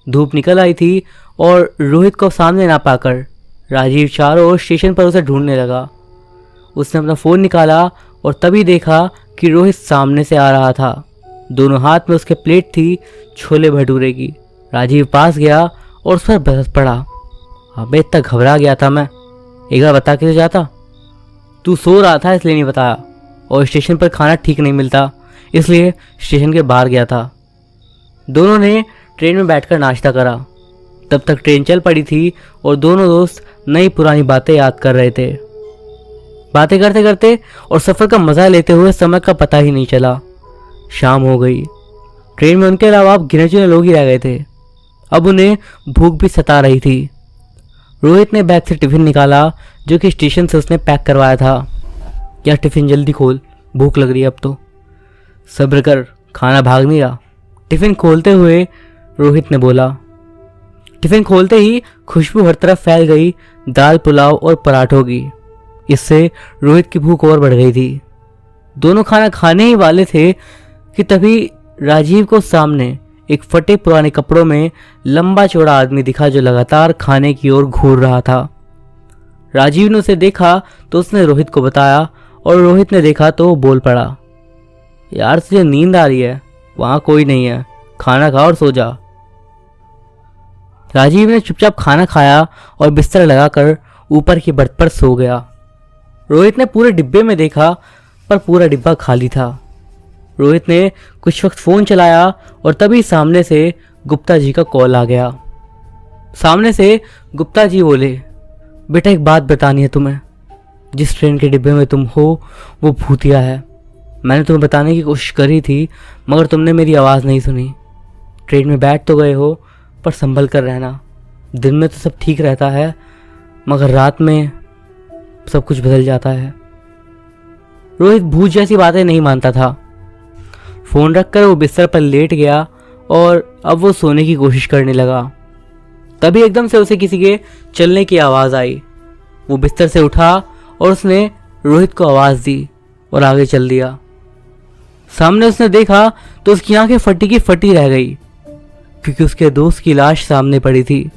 धूप निकल आई थी और रोहित को सामने ना पाकर राजीव चारों ओर स्टेशन पर उसे ढूंढने लगा। उसने अपना फ़ोन निकाला और तभी देखा कि रोहित सामने से आ रहा था। दोनों हाथ में उसके प्लेट थी छोले भटूरे की। राजीव पास गया और उस पर बरस पड़ा। अबे इतना घबरा गया था मैं, एक बार बता के तो जाता। तू सो रहा था इसलिए नहीं बताया, और स्टेशन पर खाना ठीक नहीं मिलता इसलिए स्टेशन के बाहर गया था। दोनों ने ट्रेन में बैठकर नाश्ता करा। तब तक ट्रेन चल पड़ी थी और दोनों दोस्त नई पुरानी बातें याद कर रहे थे। बातें करते करते और सफ़र का मज़ा लेते हुए समय का पता ही नहीं चला। शाम हो गई। ट्रेन में उनके अलावा अब गिने चुने लोग ही रह गए थे। अब उन्हें भूख भी सता रही थी। रोहित ने बैग से टिफ़िन निकाला जो कि स्टेशन से उसने पैक करवाया था। यार टिफ़िन जल्दी खोल, भूख लग रही है अब तो। सब्र कर, खाना भाग नहीं रहा। टिफ़िन खोलते हुए रोहित ने बोला। टिफ़िन खोलते ही खुशबू हर तरफ फैल गई, दाल पुलाव और पराठों की। इससे रोहित की भूख और बढ़ गई थी। दोनों खाना खाने ही वाले थे कि तभी राजीव को सामने एक फटे पुराने कपड़ों में लंबा चौड़ा आदमी दिखा जो लगातार खाने की ओर घूर रहा था। राजीव ने उसे देखा तो उसने रोहित को बताया और रोहित ने देखा तो वो बोल पड़ा, यार तुझे नींद आ रही है, वहां कोई नहीं है, खाना खा और सो जा। राजीव ने चुपचाप खाना खाया और बिस्तर लगाकर ऊपर की बर्थ पर सो गया। रोहित ने पूरे डिब्बे में देखा पर पूरा डिब्बा खाली था। रोहित ने कुछ वक्त फ़ोन चलाया और तभी सामने से गुप्ता जी का कॉल आ गया। सामने से गुप्ता जी बोले, बेटा एक बात बतानी है तुम्हें। जिस ट्रेन के डिब्बे में तुम हो वो भूतिया है। मैंने तुम्हें बताने की कोशिश करी थी मगर तुमने मेरी आवाज़ नहीं सुनी। ट्रेन में बैठ तो गए हो पर संभल कर रहना। दिन में तो सब ठीक रहता है मगर रात में सब कुछ बदल जाता है। रोहित भूत जैसी बातें नहीं मानता था। फ़ोन रखकर वो बिस्तर पर लेट गया और अब वो सोने की कोशिश करने लगा। तभी एकदम से उसे किसी के चलने की आवाज़ आई। वो बिस्तर से उठा और उसने रोहित को आवाज़ दी और आगे चल दिया। सामने उसने देखा तो उसकी आंखें फटी की फटी रह गई क्योंकि उसके दोस्त की लाश सामने पड़ी थी।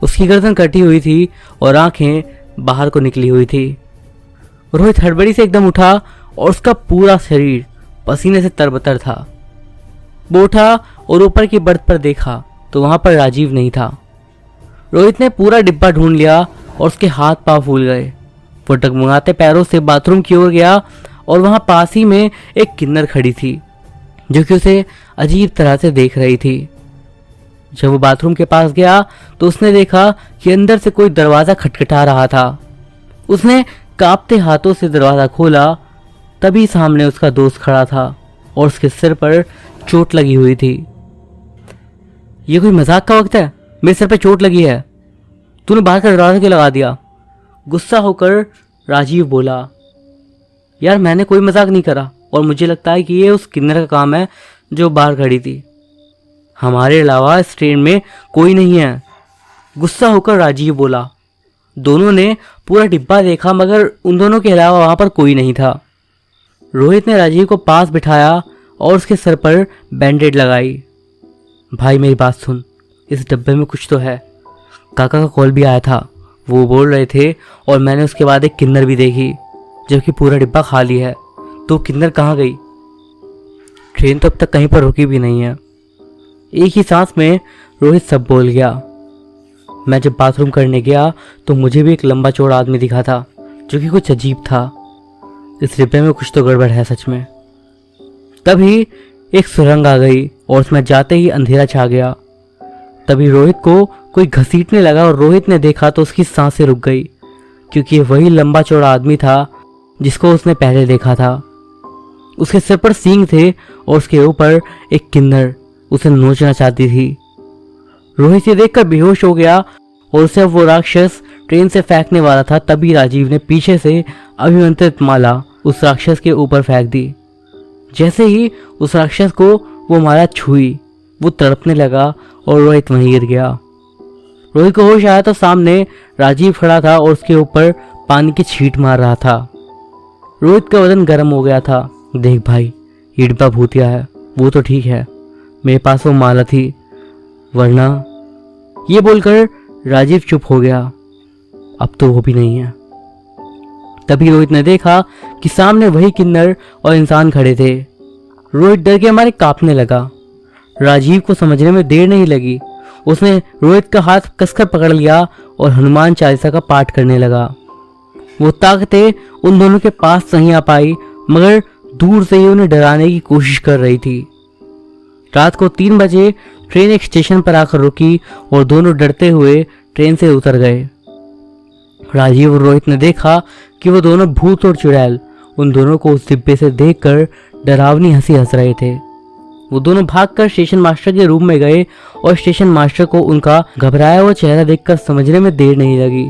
उसकी गर्दन कटी हुई थी और आंखें बाहर को निकली हुई थी। रोहित हड़बड़ी से एकदम उठा और उसका पूरा शरीर पसीने से तरबतर था। वो उठा और ऊपर की बर्थ पर देखा तो वहां पर राजीव नहीं था। रोहित ने पूरा डिब्बा ढूंढ लिया और उसके हाथ पांव फूल गए। वो डगमगाते पैरों से बाथरूम की ओर गया और वहां पास ही में एक किन्नर खड़ी थी जो कि उसे अजीब तरह से देख रही थी। जब वो बाथरूम के पास गया तो उसने देखा कि अंदर से कोई दरवाज़ा खटखटा रहा था। उसने कांपते हाथों से दरवाज़ा खोला। तभी सामने उसका दोस्त खड़ा था और उसके सिर पर चोट लगी हुई थी। ये कोई मजाक का वक्त है? मेरे सिर पर चोट लगी है, तूने बाहर का दरवाज़ा क्यों लगा दिया? गुस्सा होकर राजीव बोला, यार मैंने कोई मजाक नहीं करा और मुझे लगता है कि ये उस किन्नर का काम है जो बाहर खड़ी थी। हमारे अलावा इस ट्रेन में कोई नहीं है। गुस्सा होकर राजीव बोला। दोनों ने पूरा डिब्बा देखा मगर उन दोनों के अलावा वहां पर कोई नहीं था। रोहित ने राजीव को पास बिठाया और उसके सर पर बैंडेड लगाई। भाई मेरी बात सुन, इस डब्बे में कुछ तो है। काका का कॉल भी आया था, वो बोल रहे थे और मैंने उसके बाद एक किन्नर भी देखी जबकि पूरा डिब्बा खाली है। तो किन्नर कहाँ गई? ट्रेन तो अब तक कहीं पर रुकी भी नहीं है। एक ही सांस में रोहित सब बोल गया। मैं जब बाथरूम करने गया तो मुझे भी एक लंबा चौड़ा आदमी दिखा था जो कि कुछ अजीब था। इस डिब्बे में कुछ तो गड़बड़ है सच में। तभी एक सुरंग आ गई और उसमें जाते ही अंधेरा छा गया। तभी रोहित को कोई घसीटने लगा और रोहित ने देखा तो उसकी सांसें रुक गई क्योंकि वही लंबा चौड़ा आदमी था जिसको उसने पहले देखा था। उसके सिर पर सींग थे और उसके ऊपर एक किन्नर उसे नोचना चाहती थी। रोहित ये देखकर बेहोश हो गया और उसे अब वो राक्षस ट्रेन से फेंकने वाला था। तभी राजीव ने पीछे से अभिमंत्रित माला उस राक्षस के ऊपर फेंक दी। जैसे ही उस राक्षस को वो माला छुई वो तड़पने लगा और रोहित वहीं गिर गया। रोहित को होश आया तो सामने राजीव खड़ा था और उसके ऊपर पानी की छींट मार रहा था। रोहित का बदन गर्म हो गया था। देख भाई, ये डिब्बा भूतिया है, वो तो ठीक है, मेरे पास वो माला थी, वरना। ये बोलकर राजीव चुप हो गया। अब तो वो भी नहीं है। तभी रोहित ने देखा कि सामने वही किन्नर और इंसान खड़े थे। रोहित डर के मारे कांपने लगा। राजीव को समझने में देर नहीं लगी। उसने रोहित का हाथ कसकर पकड़ लिया और हनुमान चालीसा का पाठ करने लगा। वो ताकतें उन दोनों के पास नहीं आ पाई, मगर दूर से ही उन्हें डराने की कोशिश कर रही थी। रात को 3 बजे ट्रेन एक स्टेशन पर आकर रुकी और दोनों डरते हुए ट्रेन से उतर गए। राजीव और रोहित ने देखा कि वो दोनों भूत और चुड़ैल उन दोनों को उस डिब्बे से देखकर डरावनी हंसी हंस रहे थे। वो दोनों भागकर स्टेशन मास्टर के रूम में गए और स्टेशन मास्टर को उनका घबराया हुआ चेहरा देखकर समझने में देर नहीं लगी।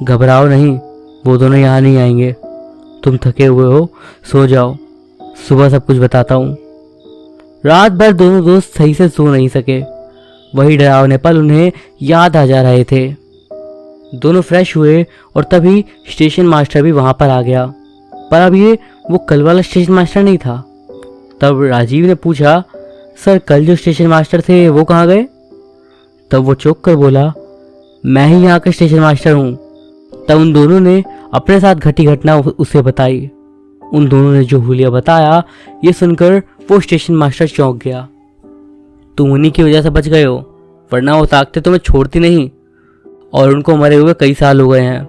घबराओ नहीं, वो दोनों यहाँ नहीं आएंगे। तुम थके हुए हो, सो जाओ, सुबह सब कुछ बताता हूँ। रात भर दोनों दोस्त सही से सो नहीं सके। वही डरावने पल उन्हें याद आ जा रहे थे। दोनों फ्रेश हुए और तभी स्टेशन मास्टर भी वहां पर आ गया, पर अब ये वो कल वाला स्टेशन मास्टर नहीं था। तब राजीव ने पूछा, सर कल जो स्टेशन मास्टर थे वो कहाँ गए? तब वो चौंक कर बोला, मैं ही यहाँ का स्टेशन मास्टर हूँ। तब उन दोनों ने अपने साथ घटी घटना उसे बताई। उन दोनों ने जो हुलिया बताया, ये सुनकर वो स्टेशन मास्टर चौंक गया। तुम उन्हीं की वजह से बच गए हो, वरना वो ताकतें तुम्हें छोड़ती नहीं, और उनको मरे हुए कई साल हो गए हैं।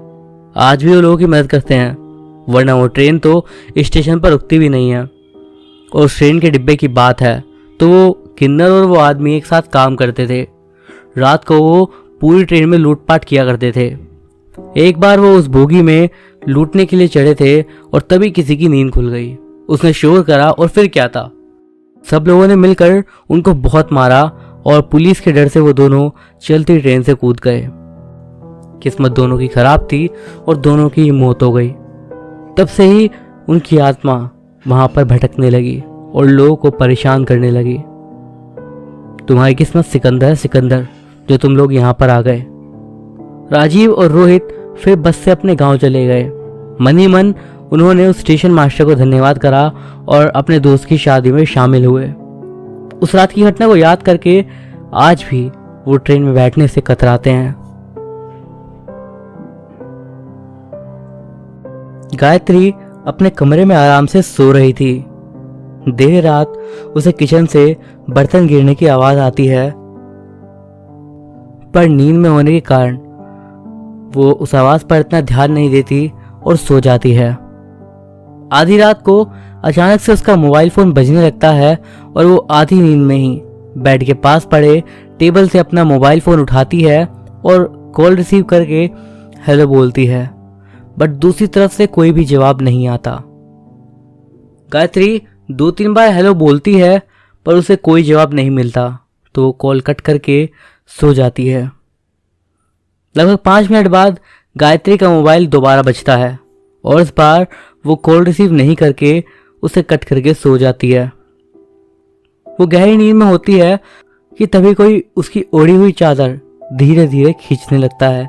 आज भी वो लोगों की मदद करते हैं, वरना वो ट्रेन तो स्टेशन पर रुकती भी नहीं है। और उस ट्रेन के डिब्बे की बात है तो वो किन्नर और वो आदमी एक साथ काम करते थे। रात को वो पूरी ट्रेन में लूटपाट किया करते थे। एक बार वो उस बोगी में लूटने के लिए चढ़े थे और तभी किसी की नींद खुल गई। उसने शोर करा और फिर क्या था, सब लोगों ने मिलकर उनको बहुत मारा और पुलिस के डर से वो दोनों चलती ट्रेन से कूद गए। किस्मत दोनों की खराब थी और दोनों की मौत हो गई। तब से ही उनकी आत्मा वहां पर भटकने लगी और लोगों को परेशान करने लगी। तुम्हारी किस्मत सिकंदर है सिकंदर, जो तुम लोग यहाँ पर आ गए। राजीव और रोहित फिर बस से अपने गांव चले गए। मन ही मन उन्होंने उस स्टेशन मास्टर को धन्यवाद करा और अपने दोस्त की शादी में शामिल हुए। उस रात की घटना को याद करके आज भी वो ट्रेन में बैठने से कतराते हैं। गायत्री अपने कमरे में आराम से सो रही थी। देर रात उसे किचन से बर्तन गिरने की आवाज आती है, पर नींद में होने के कारण वो उस आवाज पर इतना ध्यान नहीं देती और सो जाती है। आधी रात को अचानक से उसका मोबाइल फोन बजने लगता है और वो आधी नींद में ही बेड के पास पड़े टेबल से अपना मोबाइल फोन उठाती है और कॉल रिसीव करके हेलो बोलती है, बट दूसरी तरफ से कोई भी जवाब नहीं आता। गायत्री 2-3 बार हेलो बोलती है पर उसे कोई जवाब नहीं मिलता, तो वो कॉल कट करके सो जाती है। लगभग 5 मिनट बाद गायत्री का मोबाइल दोबारा बजता है और इस बार वो कॉल रिसीव नहीं करके उसे कट करके सो जाती है। वो गहरी नींद में होती है कि तभी कोई उसकी ओढ़ी हुई चादर धीरे धीरे खींचने लगता है।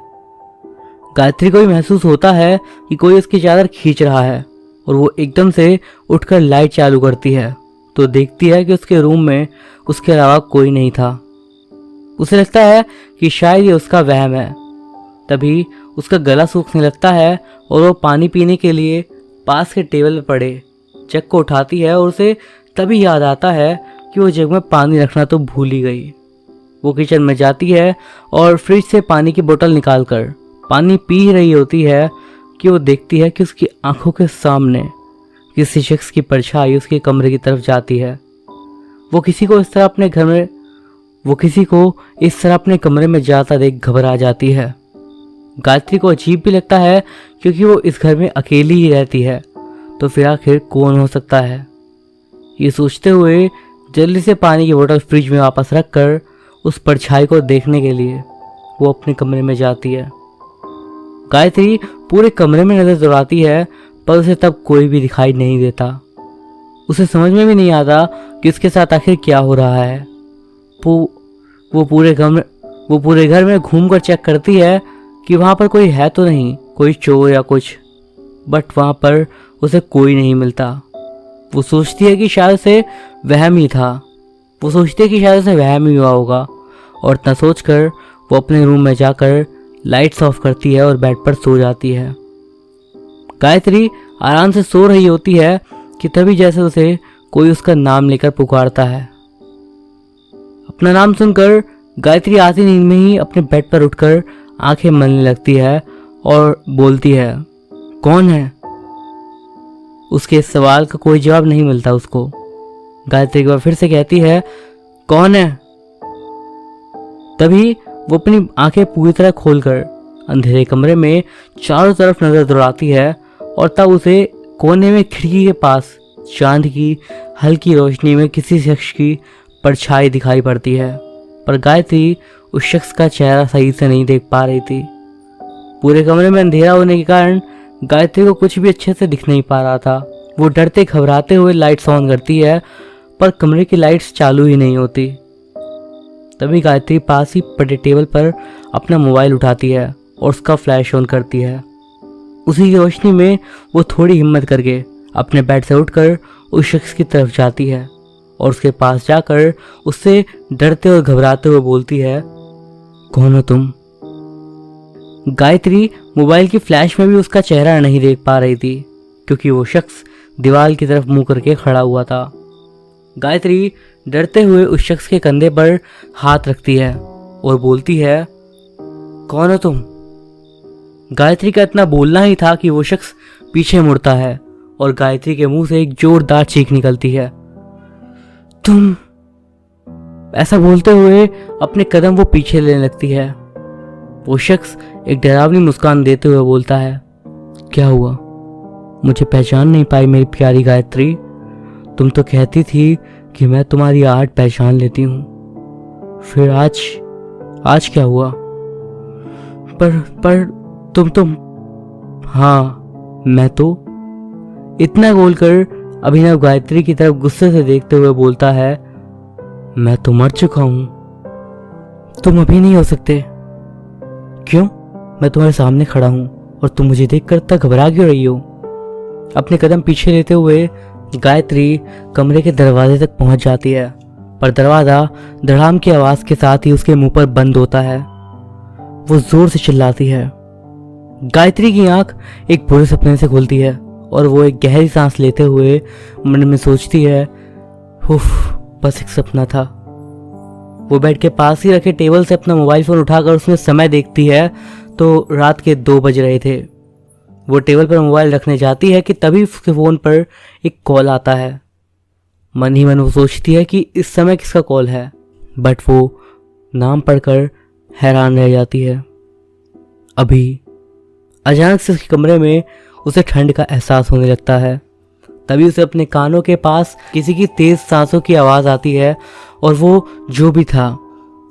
गायत्री को भी महसूस होता है कि कोई उसकी चादर खींच रहा है और वो एकदम से उठकर लाइट चालू करती है तो देखती है कि उसके रूम में उसके अलावा कोई नहीं था। उसे लगता है कि शायद ये उसका वहम है। तभी उसका गला सूखने लगता है और वो पानी पीने के लिए पास के टेबल पर पड़े जग को उठाती है और उसे तभी याद आता है कि वो जग में पानी रखना तो भूल ही गई। वो किचन में जाती है और फ्रिज से पानी की बोतल निकालकर पानी पी रही होती है कि वो देखती है कि उसकी आंखों के सामने किसी शख्स की परछाई उसके कमरे की तरफ जाती है। वो किसी को इस तरह अपने कमरे में जाता देख घबरा जाती है। गायत्री को अजीब भी लगता है क्योंकि वो इस घर में अकेली ही रहती है, तो फिर आखिर कौन हो सकता है। ये सोचते हुए जल्दी से पानी की बोतल फ्रिज में वापस रखकर उस परछाई को देखने के लिए वो अपने कमरे में जाती है। गायत्री पूरे कमरे में नजर दौड़ाती है पर उसे तब कोई भी दिखाई नहीं देता। उसे समझ में भी नहीं आता कि उसके साथ आखिर क्या हो रहा है। वो पूरे घर में घूमकर चेक करती है कि वहां पर कोई है तो नहीं, कोई चोर या कुछ, बट वहां पर उसे कोई नहीं मिलता। वो सोचती है कि शायद से वहम ही हुआ होगा और इतना सोचकर वो अपने रूम में जाकर लाइट्स ऑफ करती है और बेड पर सो जाती है। गायत्री आराम से सो रही होती है कि तभी जैसे उसे कोई उसका नाम लेकर पुकारता है। अपना नाम सुनकर गायत्री आधी नींद में ही अपने बेड पर उठकर आंखें मलने लगती है और बोलती है, कौन है? उसके इस सवाल का कोई जवाब नहीं मिलता उसको। गायत्री एक बार फिर से कहती है, कौन है? तभी वो अपनी आंखें पूरी तरह खोलकर अंधेरे कमरे में चारों तरफ नजर दौड़ाती है और तब उसे कोने में खिड़की के पास चांद की हल्की रोशनी में किसी शख्स की परछाई दिखाई पड़ती है, पर गायत्री उस शख्स का चेहरा सही से नहीं देख पा रही थी। पूरे कमरे में अंधेरा होने के कारण गायत्री को कुछ भी अच्छे से दिख नहीं पा रहा था। वो डरते घबराते हुए लाइट्स ऑन करती है, पर कमरे की लाइट्स चालू ही नहीं होती। तभी गायत्री पास ही पड़े टेबल पर अपना मोबाइल उठाती है और उसका फ्लैश ऑन करती है। उसी की रोशनी में वो थोड़ी हिम्मत करके अपने बेड से उठकर उस शख्स की तरफ जाती है और उसके पास जाकर उससे डरते और घबराते हुए बोलती है, कौन हो तुम? गायत्री मोबाइल की फ्लैश में भी उसका चेहरा नहीं देख पा रही थी, क्योंकि वो शख्स दीवार की तरफ मुंह करके खड़ा हुआ था। गायत्री डरते हुए उस शख्स के कंधे पर हाथ रखती है और बोलती है, कौन हो तुम? गायत्री का इतना बोलना ही था कि वो शख्स पीछे मुड़ता है और गायत्री के मुंह से एक जोरदार चीख निकलती है, तुम? ऐसा बोलते हुए अपने कदम वो पीछे लेने लगती है। वो शख्स एक डरावनी मुस्कान देते हुए बोलता है, क्या हुआ? मुझे पहचान नहीं पाई मेरी प्यारी गायत्री? तुम तो कहती थी कि मैं तुम्हारी आहट पहचान लेती हूँ, फिर आज क्या हुआ? पर तुम हाँ, मैं तो। इतना बोलकर अभिनव गायत्री की तरफ गुस्से से देखते हुए बोलता है, मैं तो मर चुका हूं, तुम अभी नहीं हो सकते। क्यों? मैं तुम्हारे सामने खड़ा हूं और तुम मुझे देखकर इतना घबरा क्यों रही हो? अपने कदम पीछे लेते हुए गायत्री कमरे के दरवाजे तक पहुंच जाती है, पर दरवाजा धड़ाम की आवाज के साथ ही उसके मुंह पर बंद होता है। वो जोर से चिल्लाती है। गायत्री की आंख एक बुरे सपने से खुलती है और वो एक गहरी सांस लेते हुए मन में सोचती है, उफ, बस एक सपना था। वो बेड के पास ही रखे टेबल से अपना मोबाइल फोन उठाकर उसमें समय देखती है तो रात के 2 बज रहे थे। वो टेबल पर मोबाइल रखने जाती है कि तभी उसके फोन पर एक कॉल आता है। मन ही मन वो सोचती है कि इस समय किसका कॉल है, बट वो नाम पढ़कर हैरान रह जाती है। अभी अचानक से उसके कमरे में उसे ठंड का एहसास होने लगता है। तभी उसे अपने कानों के पास किसी की तेज सांसों की आवाज आती है और वो जो भी था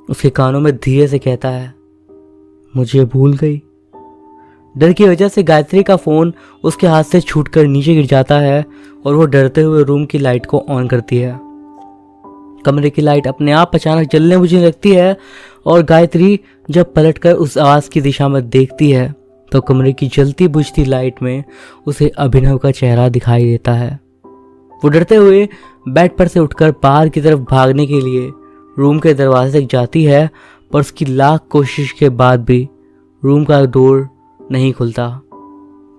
उसके कानों में धीरे से कहता है, मुझे भूल गई। डर की वजह से गायत्री का फोन उसके हाथ से छूटकर नीचे गिर जाता है और वो डरते हुए रूम की लाइट को ऑन करती है। कमरे की लाइट अपने आप अचानक जलने बुझने लगती है और गायत्री जब पलटकर उस आवाज की दिशा में देखती है तो कमरे की जलती बुझती लाइट में उसे अभिनव का चेहरा दिखाई देता है। वो डरते हुए बेड पर से उठकर बाहर की तरफ भागने के लिए रूम के दरवाजे तक जाती है, पर उसकी लाख कोशिश के बाद भी रूम का डोर नहीं खुलता।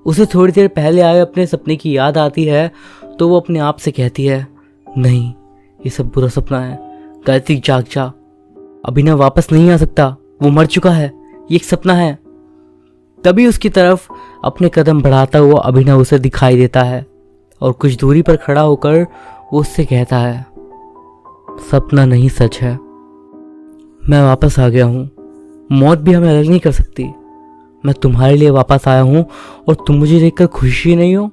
उसे थोड़ी देर पहले आए अपने सपने की याद आती है तो वो अपने आप से कहती है, नहीं, ये सब बुरा सपना है। गायत्री जाग जा, अभिनव वापस नहीं आ सकता, वो मर चुका है, ये एक सपना है। तभी उसकी तरफ अपने कदम बढ़ाता हुआ अभिनव उसे दिखाई देता है और कुछ दूरी पर खड़ा होकर वो उससे कहता है, सपना नहीं सच है, मैं वापस आ गया हूँ, मौत भी हमें अलग नहीं कर सकती। मैं तुम्हारे लिए वापस आया हूँ और तुम मुझे देखकर खुशी नहीं हो?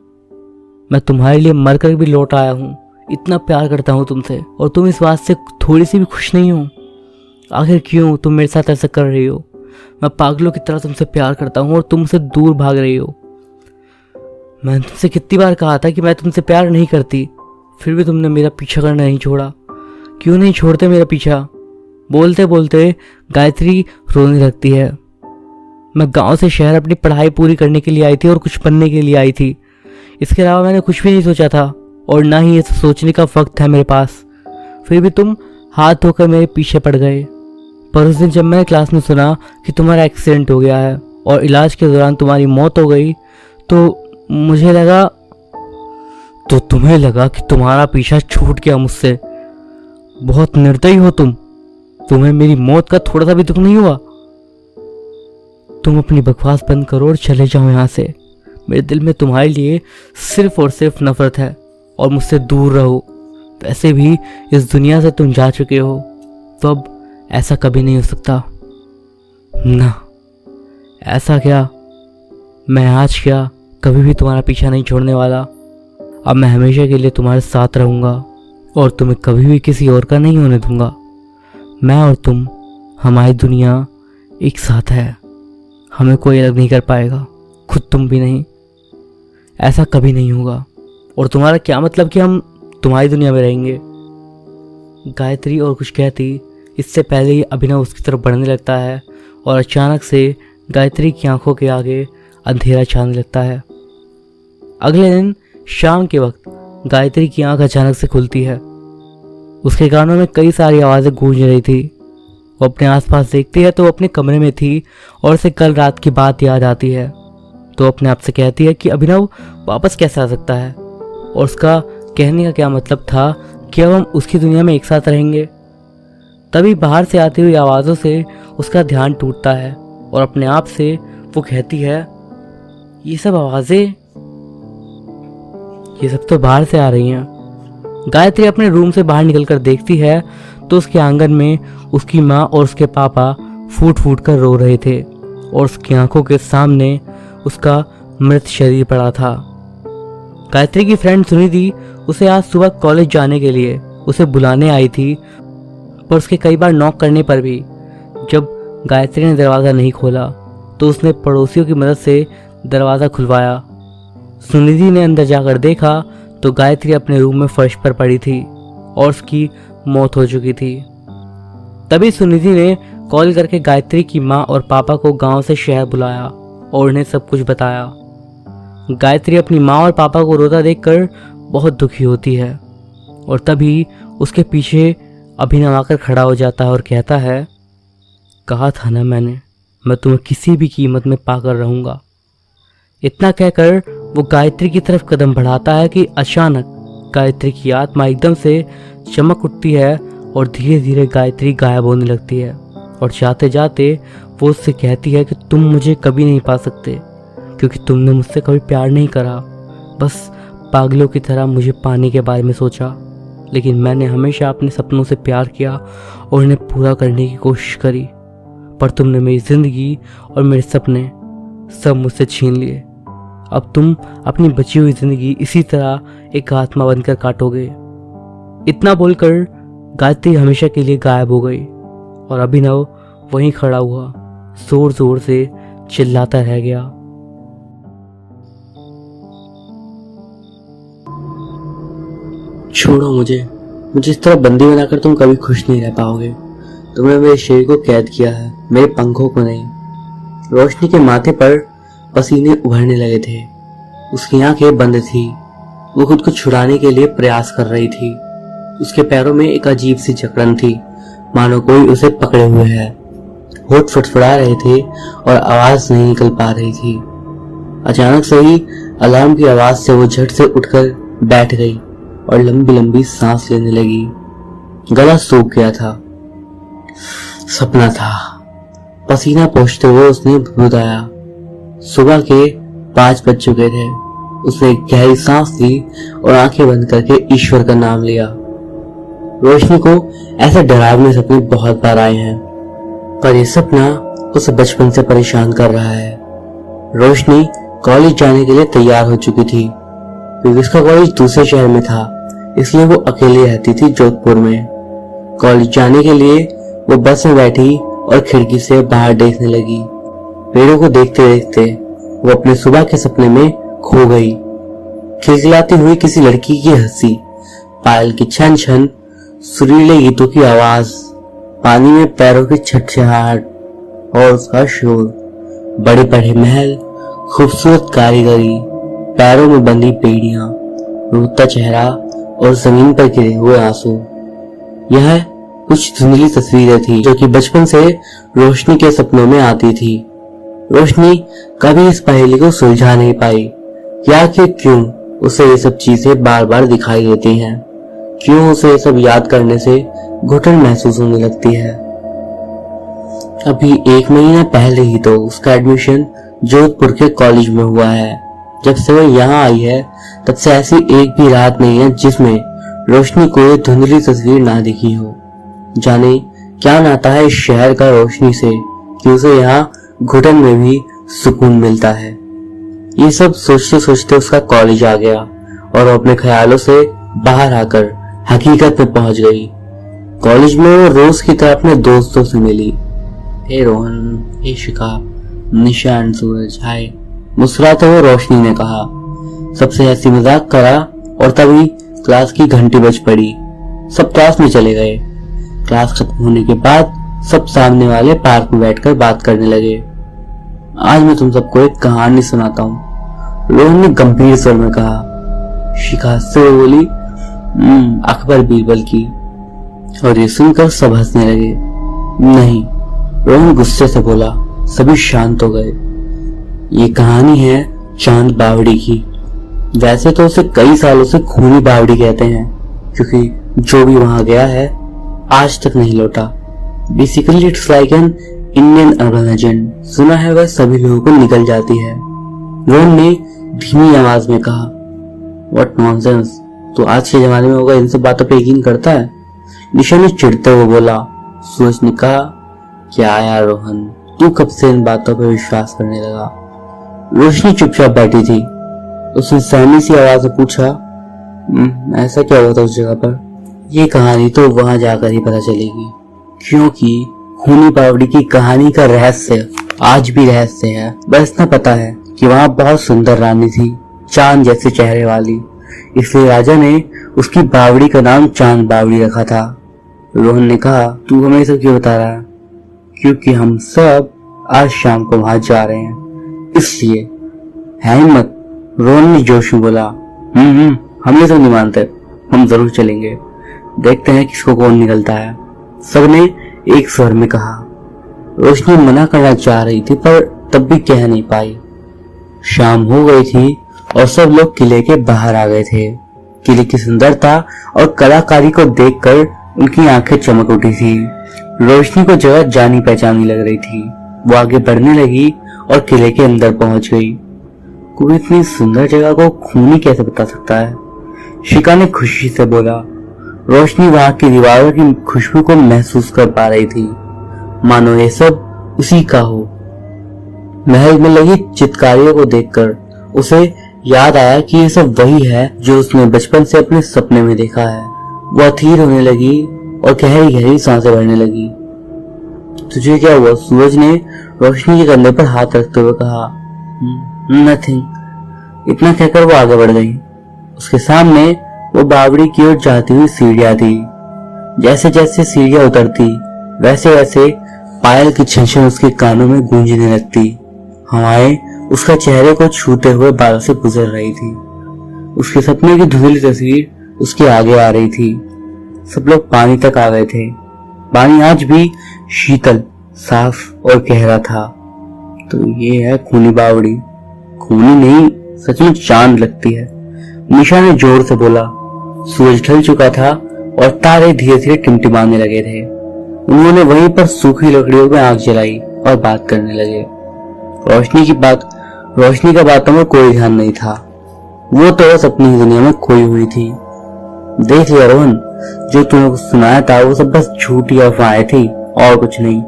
मैं तुम्हारे लिए मरकर भी लौट आया हूँ, इतना प्यार करता हूँ तुमसे और तुम इस बात से थोड़ी सी भी खुश नहीं हो। आखिर क्यों तुम मेरे साथ ऐसा कर रही हो? मैं पागलों की तरह तुमसे प्यार करता हूँ और तुम मुझसे दूर भाग रही हो। मैंने तुमसे कितनी बार कहा था कि मैं तुमसे प्यार नहीं करती, फिर भी तुमने मेरा पीछा करना नहीं छोड़ा। क्यों नहीं छोड़ते मेरा पीछा? बोलते बोलते गायत्री रोने लगती है। मैं गांव से शहर अपनी पढ़ाई पूरी करने के लिए आई थी और कुछ बनने के लिए आई थी। इसके अलावा मैंने कुछ भी नहीं सोचा था और ना ही ये सोचने का वक्त है मेरे पास। फिर भी तुम हाथ धोकर मेरे पीछे पड़ गए। पर उस दिन जब मैंने क्लास में सुना कि तुम्हारा एक्सीडेंट हो गया है और इलाज के दौरान तुम्हारी मौत हो गई, तो मुझे लगा, तो तुम्हें लगा कि तुम्हारा पीछा छूट गया मुझसे। बहुत निर्दयी हो तुम। तुम्हें मेरी मौत का थोड़ा सा भी दुख नहीं हुआ? तुम अपनी बकवास बंद करो और चले जाओ यहाँ से। मेरे दिल में तुम्हारे लिए सिर्फ और सिर्फ नफरत है और मुझसे दूर रहो। वैसे भी इस दुनिया से तुम जा चुके हो, तो अब ऐसा कभी नहीं हो सकता ना। ऐसा क्या, मैं आज क्या कभी भी तुम्हारा पीछा नहीं छोड़ने वाला। अब मैं हमेशा के लिए तुम्हारे साथ रहूंगा और तुम्हें कभी भी किसी और का नहीं होने दूंगा। मैं और तुम, हमारी दुनिया एक साथ है। हमें कोई अलग नहीं कर पाएगा, खुद तुम भी नहीं। ऐसा कभी नहीं होगा। और तुम्हारा क्या मतलब कि हम तुम्हारी दुनिया में रहेंगे? गायत्री और कुछ कहती इससे पहले ही अभिनव उसकी तरफ बढ़ने लगता है और अचानक से गायत्री की आंखों के आगे अंधेरा छाने लगता है। अगले दिन शाम के वक्त गायत्री की आंख अचानक से खुलती है। उसके कानों में कई सारी आवाज़ें गूंज रही थी। वो अपने आसपास देखती है तो वो अपने कमरे में थी और उसे कल रात की बात याद आती है। तो अपने आप से कहती है कि अभिनव वापस कैसे आ सकता है, और उसका कहने का क्या मतलब था कि अब हम उसकी दुनिया में एक साथ रहेंगे। तभी बाहर से आती हुई आवाज़ों से उसका ध्यान टूटता है और अपने आप से वो कहती है, ये सब आवाज़ें, ये सब तो बाहर से आ रही हैं। गायत्री अपने रूम से बाहर निकलकर देखती है तो उसके आंगन में उसकी माँ और उसके पापा फूट फूट कर रो रहे थे और उसकी आंखों के सामने उसका मृत शरीर पड़ा था। गायत्री की फ्रेंड सुनिधि उसे आज सुबह कॉलेज जाने के लिए उसे बुलाने आई थी, पर उसके कई बार नॉक करने पर भी जब गायत्री ने दरवाज़ा नहीं खोला तो उसने पड़ोसियों की मदद से दरवाज़ा खुलवाया। सुनिधि ने अंदर जाकर देखा तो गायत्री अपने रूम में फर्श पर पड़ी थी और उसकी मौत हो चुकी थी। तभी सुनिधि ने कॉल करके गायत्री की माँ और पापा को गांव से शहर बुलाया और उन्हें सब कुछ बताया। गायत्री अपनी माँ और पापा को रोता देखकर बहुत दुखी होती है और तभी उसके पीछे अभिनव आकर खड़ा हो जाता है और कहता है, कहा था ना मैंने, मैं तुम्हें किसी भी कीमत में पाकर रहूंगा। इतना कहकर वो गायत्री की तरफ कदम बढ़ाता है कि अचानक गायत्री की आत्मा एकदम से चमक उठती है और धीरे धीरे गायत्री गायब होने लगती है और जाते जाते वो उससे कहती है कि तुम मुझे कभी नहीं पा सकते क्योंकि तुमने मुझसे कभी प्यार नहीं करा। बस पागलों की तरह मुझे पाने के बारे में सोचा, लेकिन मैंने हमेशा अपने सपनों से प्यार किया और उन्हें पूरा करने की कोशिश करी, पर तुमने मेरी जिंदगी और मेरे सपने सब मुझसे छीन लिए। अब तुम अपनी बची हुई जिंदगी इसी तरह एक आत्मा बनकर काटोगे। इतना बोलकर गायत्री हमेशा के लिए गायब हो गई और अभिनव वहीं खड़ा हुआ जोर जोर से चिल्लाता रह गया। छोड़ो मुझे इस तरह बंदी बनाकर तुम कभी खुश नहीं रह पाओगे। तुमने मेरे शरीर को कैद किया है, मेरे पंखों को नहीं। रोशनी के माथे पर पसीने उभरने लगे थे। उसकी आंखें बंद थी। वो खुद को छुड़ाने के लिए प्रयास कर रही थी। उसके पैरों में एक अजीब सी जकड़न थी, मानो कोई उसे पकड़े हुए है। होठ फड़फड़ा रहे थे और आवाज नहीं निकल पा रही थी। अचानक से ही अलार्म की आवाज से वो झट से उठकर बैठ गई और लंबी लंबी सांस लेने लगी। गला सूख गया था। सपना था। पसीना पोंछते हुए उसने बताया। सुबह के 5 बज चुके थे। उसने एक गहरी सांस ली और आंखें बंद करके ईश्वर का नाम लिया। रोशनी को ऐसे डरावने सपने बहुत बार आए हैं, पर यह सपना उसे बचपन से परेशान कर रहा है। रोशनी कॉलेज जाने के लिए तैयार हो चुकी थी, क्योंकि उसका कॉलेज दूसरे शहर में था, इसलिए वो अकेली रहती थी जोधपुर में। कॉलेज जाने के लिए वो बस में बैठी और खिड़की से बाहर देखने लगी। पेड़ों को देखते देखते वो अपने सुबह के सपने में खो गई। खिलखिलाती हुई किसी लड़की की हंसी, पायल की छन छन, सुरीले गीतों की आवाज, पानी में पैरों की छटछटाहट और उसका शोर। बड़े बड़े महल, खूबसूरत कारीगरी, पैरों में बंधी बेड़ियां, रोता चेहरा और जमीन पर गिरे हुए आंसू। यह कुछ धुंधली तस्वीरें थी जो कि बचपन से रोशनी के सपनों में आती थी। रोशनी कभी इस पहेली को सुलझा नहीं पाई कि आखिर क्यों उसे ये सब चीजें बार बार दिखाई देती हैं, क्यों उसे ये सब याद करने से घुटन महसूस होने लगती है। अभी 1 महीना पहले ही तो उसका एडमिशन जोधपुर के कॉलेज में हुआ है। जब से वो यहाँ आई है तब से ऐसी एक भी रात नहीं है जिसमें रोशनी को ये धुंधली तस्वीर ना दिखी हो। जाने क्या नाता है इस शहर का रोशनी से कि उसे यहाँ घुटन में भी सुकून मिलता है। ये सब सोचते सोचते उसका कॉलेज आ गया और वो अपने ख्यालों से बाहर आकर हकीकत में पहुंच गई। कॉलेज में वो रोज की तरह अपने दोस्तों से मिली। हे रोहन, हे शिखा, निशान, सूरज, हाय, मुस्कुराते हुए रोशनी ने कहा। सबसे हंसी मजाक करा और तभी क्लास की घंटी बज पड़ी। सब क्लास में चले गए। क्लास खत्म होने के बाद सब सामने वाले पार्क में बैठकर बात करने लगे। आज मैं तुम सबको एक कहानी सुनाता हूँ, रोहन ने गंभीर स्वर में कहा। शिखा हंसते हुए बोली, अकबर बीरबल की। और ये सुनकर सब हंसने लगे। नहीं, रोहन गुस्से से बोला। सभी शांत हो गए। ये कहानी है चांद बावड़ी की। वैसे तो उसे कई सालों से खूनी बावड़ी कहते हैं, क्योंकि जो भी वहां गया है आज तक नहीं लौटा। Basically it's like an Indian urban legend. सुना है वह सभी लोगों को निकल जाती है। रोहन ने धीमी आवाज में कहा, व्हाट नॉनसेंस, तो आज के जमाने में होगा इन सब बातों पे यकीन करता है? निशा ने चिढ़ते हुए बोला। सूरज ने कहा, क्या यार रोहन, तू कब से इन बातों पर विश्वास करने लगा? रोशनी चुपचाप बैठी थी। उसने सहमी सी आवाज में पूछा, ऐसा क्या हुआ था उस जगह पर? ये कहानी तो वहां जाकर ही पता चलेगी, क्योंकि खूनी बावड़ी की कहानी का रहस्य आज भी रहस्य है। बस इतना पता है कि वहां बहुत सुंदर रानी थी, चांद जैसे चेहरे वाली, इसलिए राजा ने उसकी बावड़ी का नाम चांद बावड़ी रखा था। रोहन ने कहा, तू हमें सब क्यों बता रहा है? क्योंकि हम सब आज शाम को वहां जा रहे हैं, इसलिए। है हिम्मत? रोहन ने जोश में बोला। हम ये सब नहीं मानते, हम जरूर चलेंगे, देखते हैं किसको कौन निकलता है, सबने एक स्वर में कहा। रोशनी मना करना चाह रही थी पर तब भी कह नहीं पाई। शाम हो गई थी और सब लोग किले के बाहर आ गए थे। किले की सुंदरता और कलाकारी को देखकर उनकी आंखें चमक उठी थी। रोशनी को जगह जानी पहचानी लग रही थी। वो आगे बढ़ने लगी और किले के अंदर पहुंच गई। कोई इतनी सुंदर जगह को खूनी कैसे बता सकता है? शिका ने खुशी से बोला। रोशनी वहां की दीवारों की खुशबू को महसूस कर पा रही थी, मानो ये सब उसी का हो। महल में लगी चित्रकारियों को देखकर उसे याद आया कि ये सब वही है जो उसने बचपन से अपने सपने में देखा है। वो अधीर होने लगी और गहरी गहरी सांसें भरने लगी। तुझे क्या हुआ? सूरज ने रोशनी के कंधे पर हाथ रखते हुए कहा। नथिंग। इतना कहकर वो आगे बढ़ गई। उसके सामने वो बावड़ी की ओर जाती हुई सीढ़ियां थी। जैसे जैसे सीढ़ियां उतरती वैसे वैसे पायल की छनछन उसके कानों में गूंजने लगती। हवाएं उसका चेहरे को छूते हुए बालों से गुजर रही थी। उसके सपने की धुंधली तस्वीर उसके आगे आ रही थी। सब लोग पानी तक आ गए थे। पानी आज भी शीतल, साफ और गहरा था। तो ये है खूनी बावड़ी। खूनी नहीं, सच में चांद लगती है, निशा ने जोर से बोला। सूरज ढल चुका था और तारे धीरे धीरे टिमटिमाने लगे थे। उन्होंने वहीं पर सूखी लकड़ियों में आग जलाई और बात करने लगे। रोशनी का बातों में कोई ध्यान नहीं था। वो तो बस अपनी ही दुनिया में खोई हुई थी। देख लिया रोहन, जो तूने सुनाया था वो सब बस झूठी अफवाहें थी और कुछ नहीं,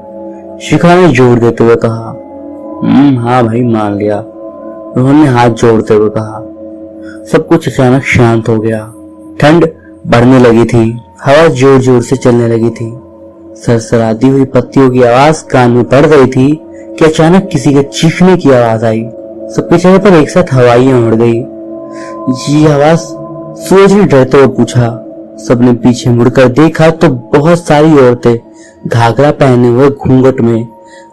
शिखा ने जोर देते हुए कहा। हाँ भाई, मान लिया, रोहन ने हाथ जोड़ते हुए कहा। सब कुछ अचानक शांत हो गया। ठंड बढ़ने लगी थी। हवा जोर जोर से चलने लगी थी। सरसराती हुई पत्तियों की आवाज कान में पड़ रही थी कि अचानक किसी के चीखने की आवाज आई। सबके चेहरे पर एक साथ हवाइयां उड़ गई। ये आवाज? सूरज ने डरते हुए पूछा। सबने पीछे मुड़कर देखा तो बहुत सारी औरतें घाघरा पहने हुए घूंघट में,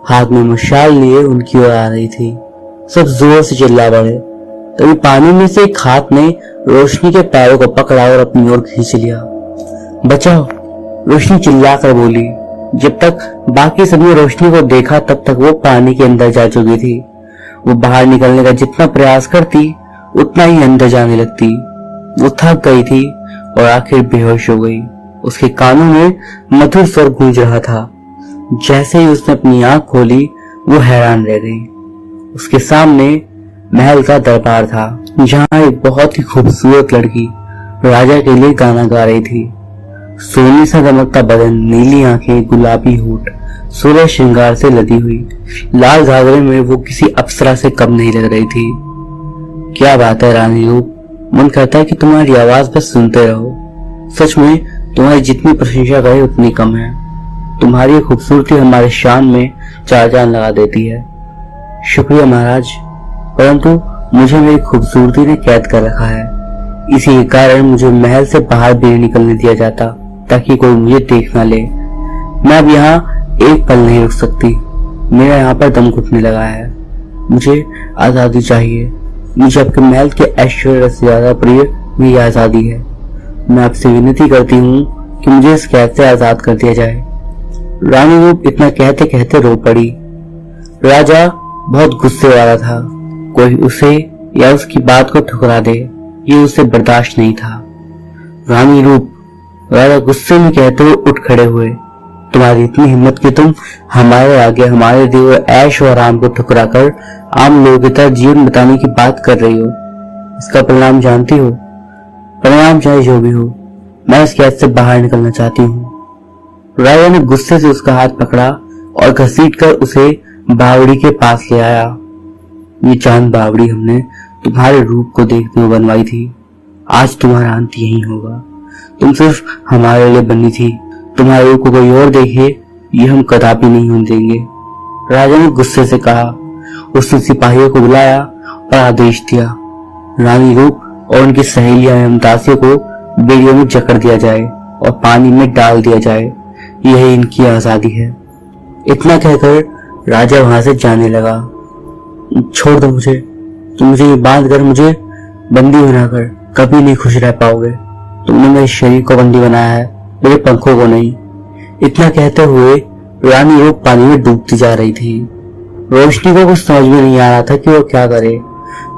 हाथ में मशाल लिए उनकी ओर आ रही थी। सब जोर से चिल्ला पड़े। तभी पानी में से एक हाथ ने रोशनी के पैरों को पकड़ा और अपनी ओर खींच लिया। बचाओ, रोशनी चिल्लाकर बोली। जब तक बाकी सभी रोशनी को देखा तब तक वो पानी के अंदर जा चुकी थी। वो बाहर निकलने का जितना प्रयास करती उतना ही अंदर जाने लगती। वो थक गई थी और आखिर बेहोश हो गई। उसके कानों में मधुर स्वर गूंज रहा था। जैसे ही उसने अपनी आंख खोली वो हैरान रह गई। उसके सामने महल का दरबार था, जहाँ एक बहुत ही खूबसूरत लड़की राजा के लिए गाना गा रही थी। सोने सा दमकता बदन, नीली आंखें, गुलाबी होठ, सोलह श्रृंगार से लदी हुई लाल घाघरे में वो किसी अप्सरा से कम नहीं लग रही थी। क्या बात है रानी रूप, मन करता है कि तुम्हारी आवाज बस सुनते रहो। सच में तुम्हारी जितनी प्रशंसा करे उतनी कम है। तुम्हारी खूबसूरती हमारे शान में चार चांद लगा देती है। शुक्रिया महाराज, परंतु मुझे मेरी खूबसूरती ने कैद कर रखा है। इसी के कारण मुझे महल से बाहर भी नहीं निकलने दिया जाता, ताकि कोई मुझे देख ना ले। मैं अब यहाँ एक पल नहीं रुक सकती। मेरा यहाँ पर दम घुटने लगा है। मुझे आजादी चाहिए। मुझे आपके महल के ऐश्वर्य से ज्यादा प्रिय मेरी आजादी है। मैं आपसे विनती करती हूँ कि मुझे इस कैद से आजाद कर दिया जाए। रानी रूप इतना कहते कहते रो पड़ी। राजा बहुत गुस्से वाला था। कोई उसे या उसकी बात को ठुकरा दे, ये उसे बर्दाश्त नहीं था। रानी रूप, राजा गुस्से में कहते हुए उठ खड़े हुए। तुम्हारी इतनी हिम्मत कि तुम हमारे आगे हमारे दिए हुए ऐश और आराम को ठुकरा कर आम लोगों की तरह जीवन बिताने की बात कर रही हो। इसका परिणाम जानती हो? परिणाम चाहे जो भी हो, मैं इस कैद से बाहर निकलना चाहती हूँ। राजा ने गुस्से से उसका हाथ पकड़ा और घसीटकर उसे बावड़ी के पास ले आया। ये चांद बावड़ी हमने तुम्हारे रूप को देखते हुए बनवाई थी। आज तुम्हारा अंत यही होगा। तुम सिर्फ हमारे लिए बनी थी। तुम्हारे रूप को कोई और देखे ये हम कदापि नहीं होने देंगे। राजा ने गुस्से से कहा। उसने सिपाहियों को बुलाया और आदेश दिया, रानी रूप और उनकी सहेलियां एवं दासियों को बेड़ियों में जकड़ दिया जाए और पानी में डाल दिया जाए। यही इनकी आजादी है। इतना कहकर राजा वहां से जाने लगा। छोड़ दो मुझे, तुम मुझे ये बांध कर मुझे बंदी बनाकर कभी नहीं खुश रह पाओगे। तुमने मेरे शरीर को बंदी बनाया है, मेरे पंखों को नहीं। इतना कहते हुए रानी रूप पानी में डूबती जा रही थी। रोशनी को कुछ समझ में नहीं आ रहा था कि वो क्या करे।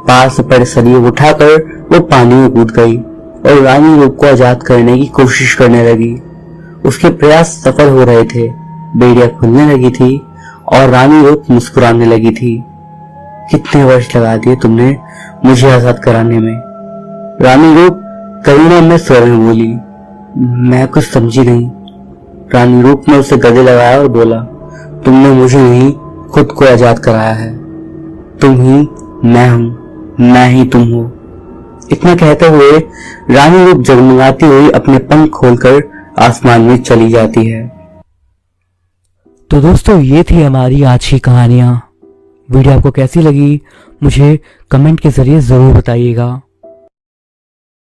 पास से पड़े सरिये उठाकर वो पानी में कूद गई और रानी रूप को आजाद करने की कोशिश करने लगी। उसके प्रयास सफल हो रहे थे। बेड़िया खुलने लगी थी और रानी रूप मुस्कुराने लगी थी। कितने वर्ष लगा दिए तुमने मुझे आजाद कराने में? रानी रूप करुणा में स्वर में बोली। मैं कुछ समझी नहीं। रानी रूप ने उसे गले लगाया और बोला, तुमने मुझे नहीं खुद को आजाद कराया है। तुम ही मैं हूं, मैं ही तुम हो। इतना कहते हुए रानी रूप जगमगाती हुई अपने पंख खोलकर आसमान में चली जाती है। तो दोस्तों, ये थी हमारी आज की कहानियां। वीडियो आपको कैसी लगी मुझे कमेंट के जरिए जरूर बताइएगा।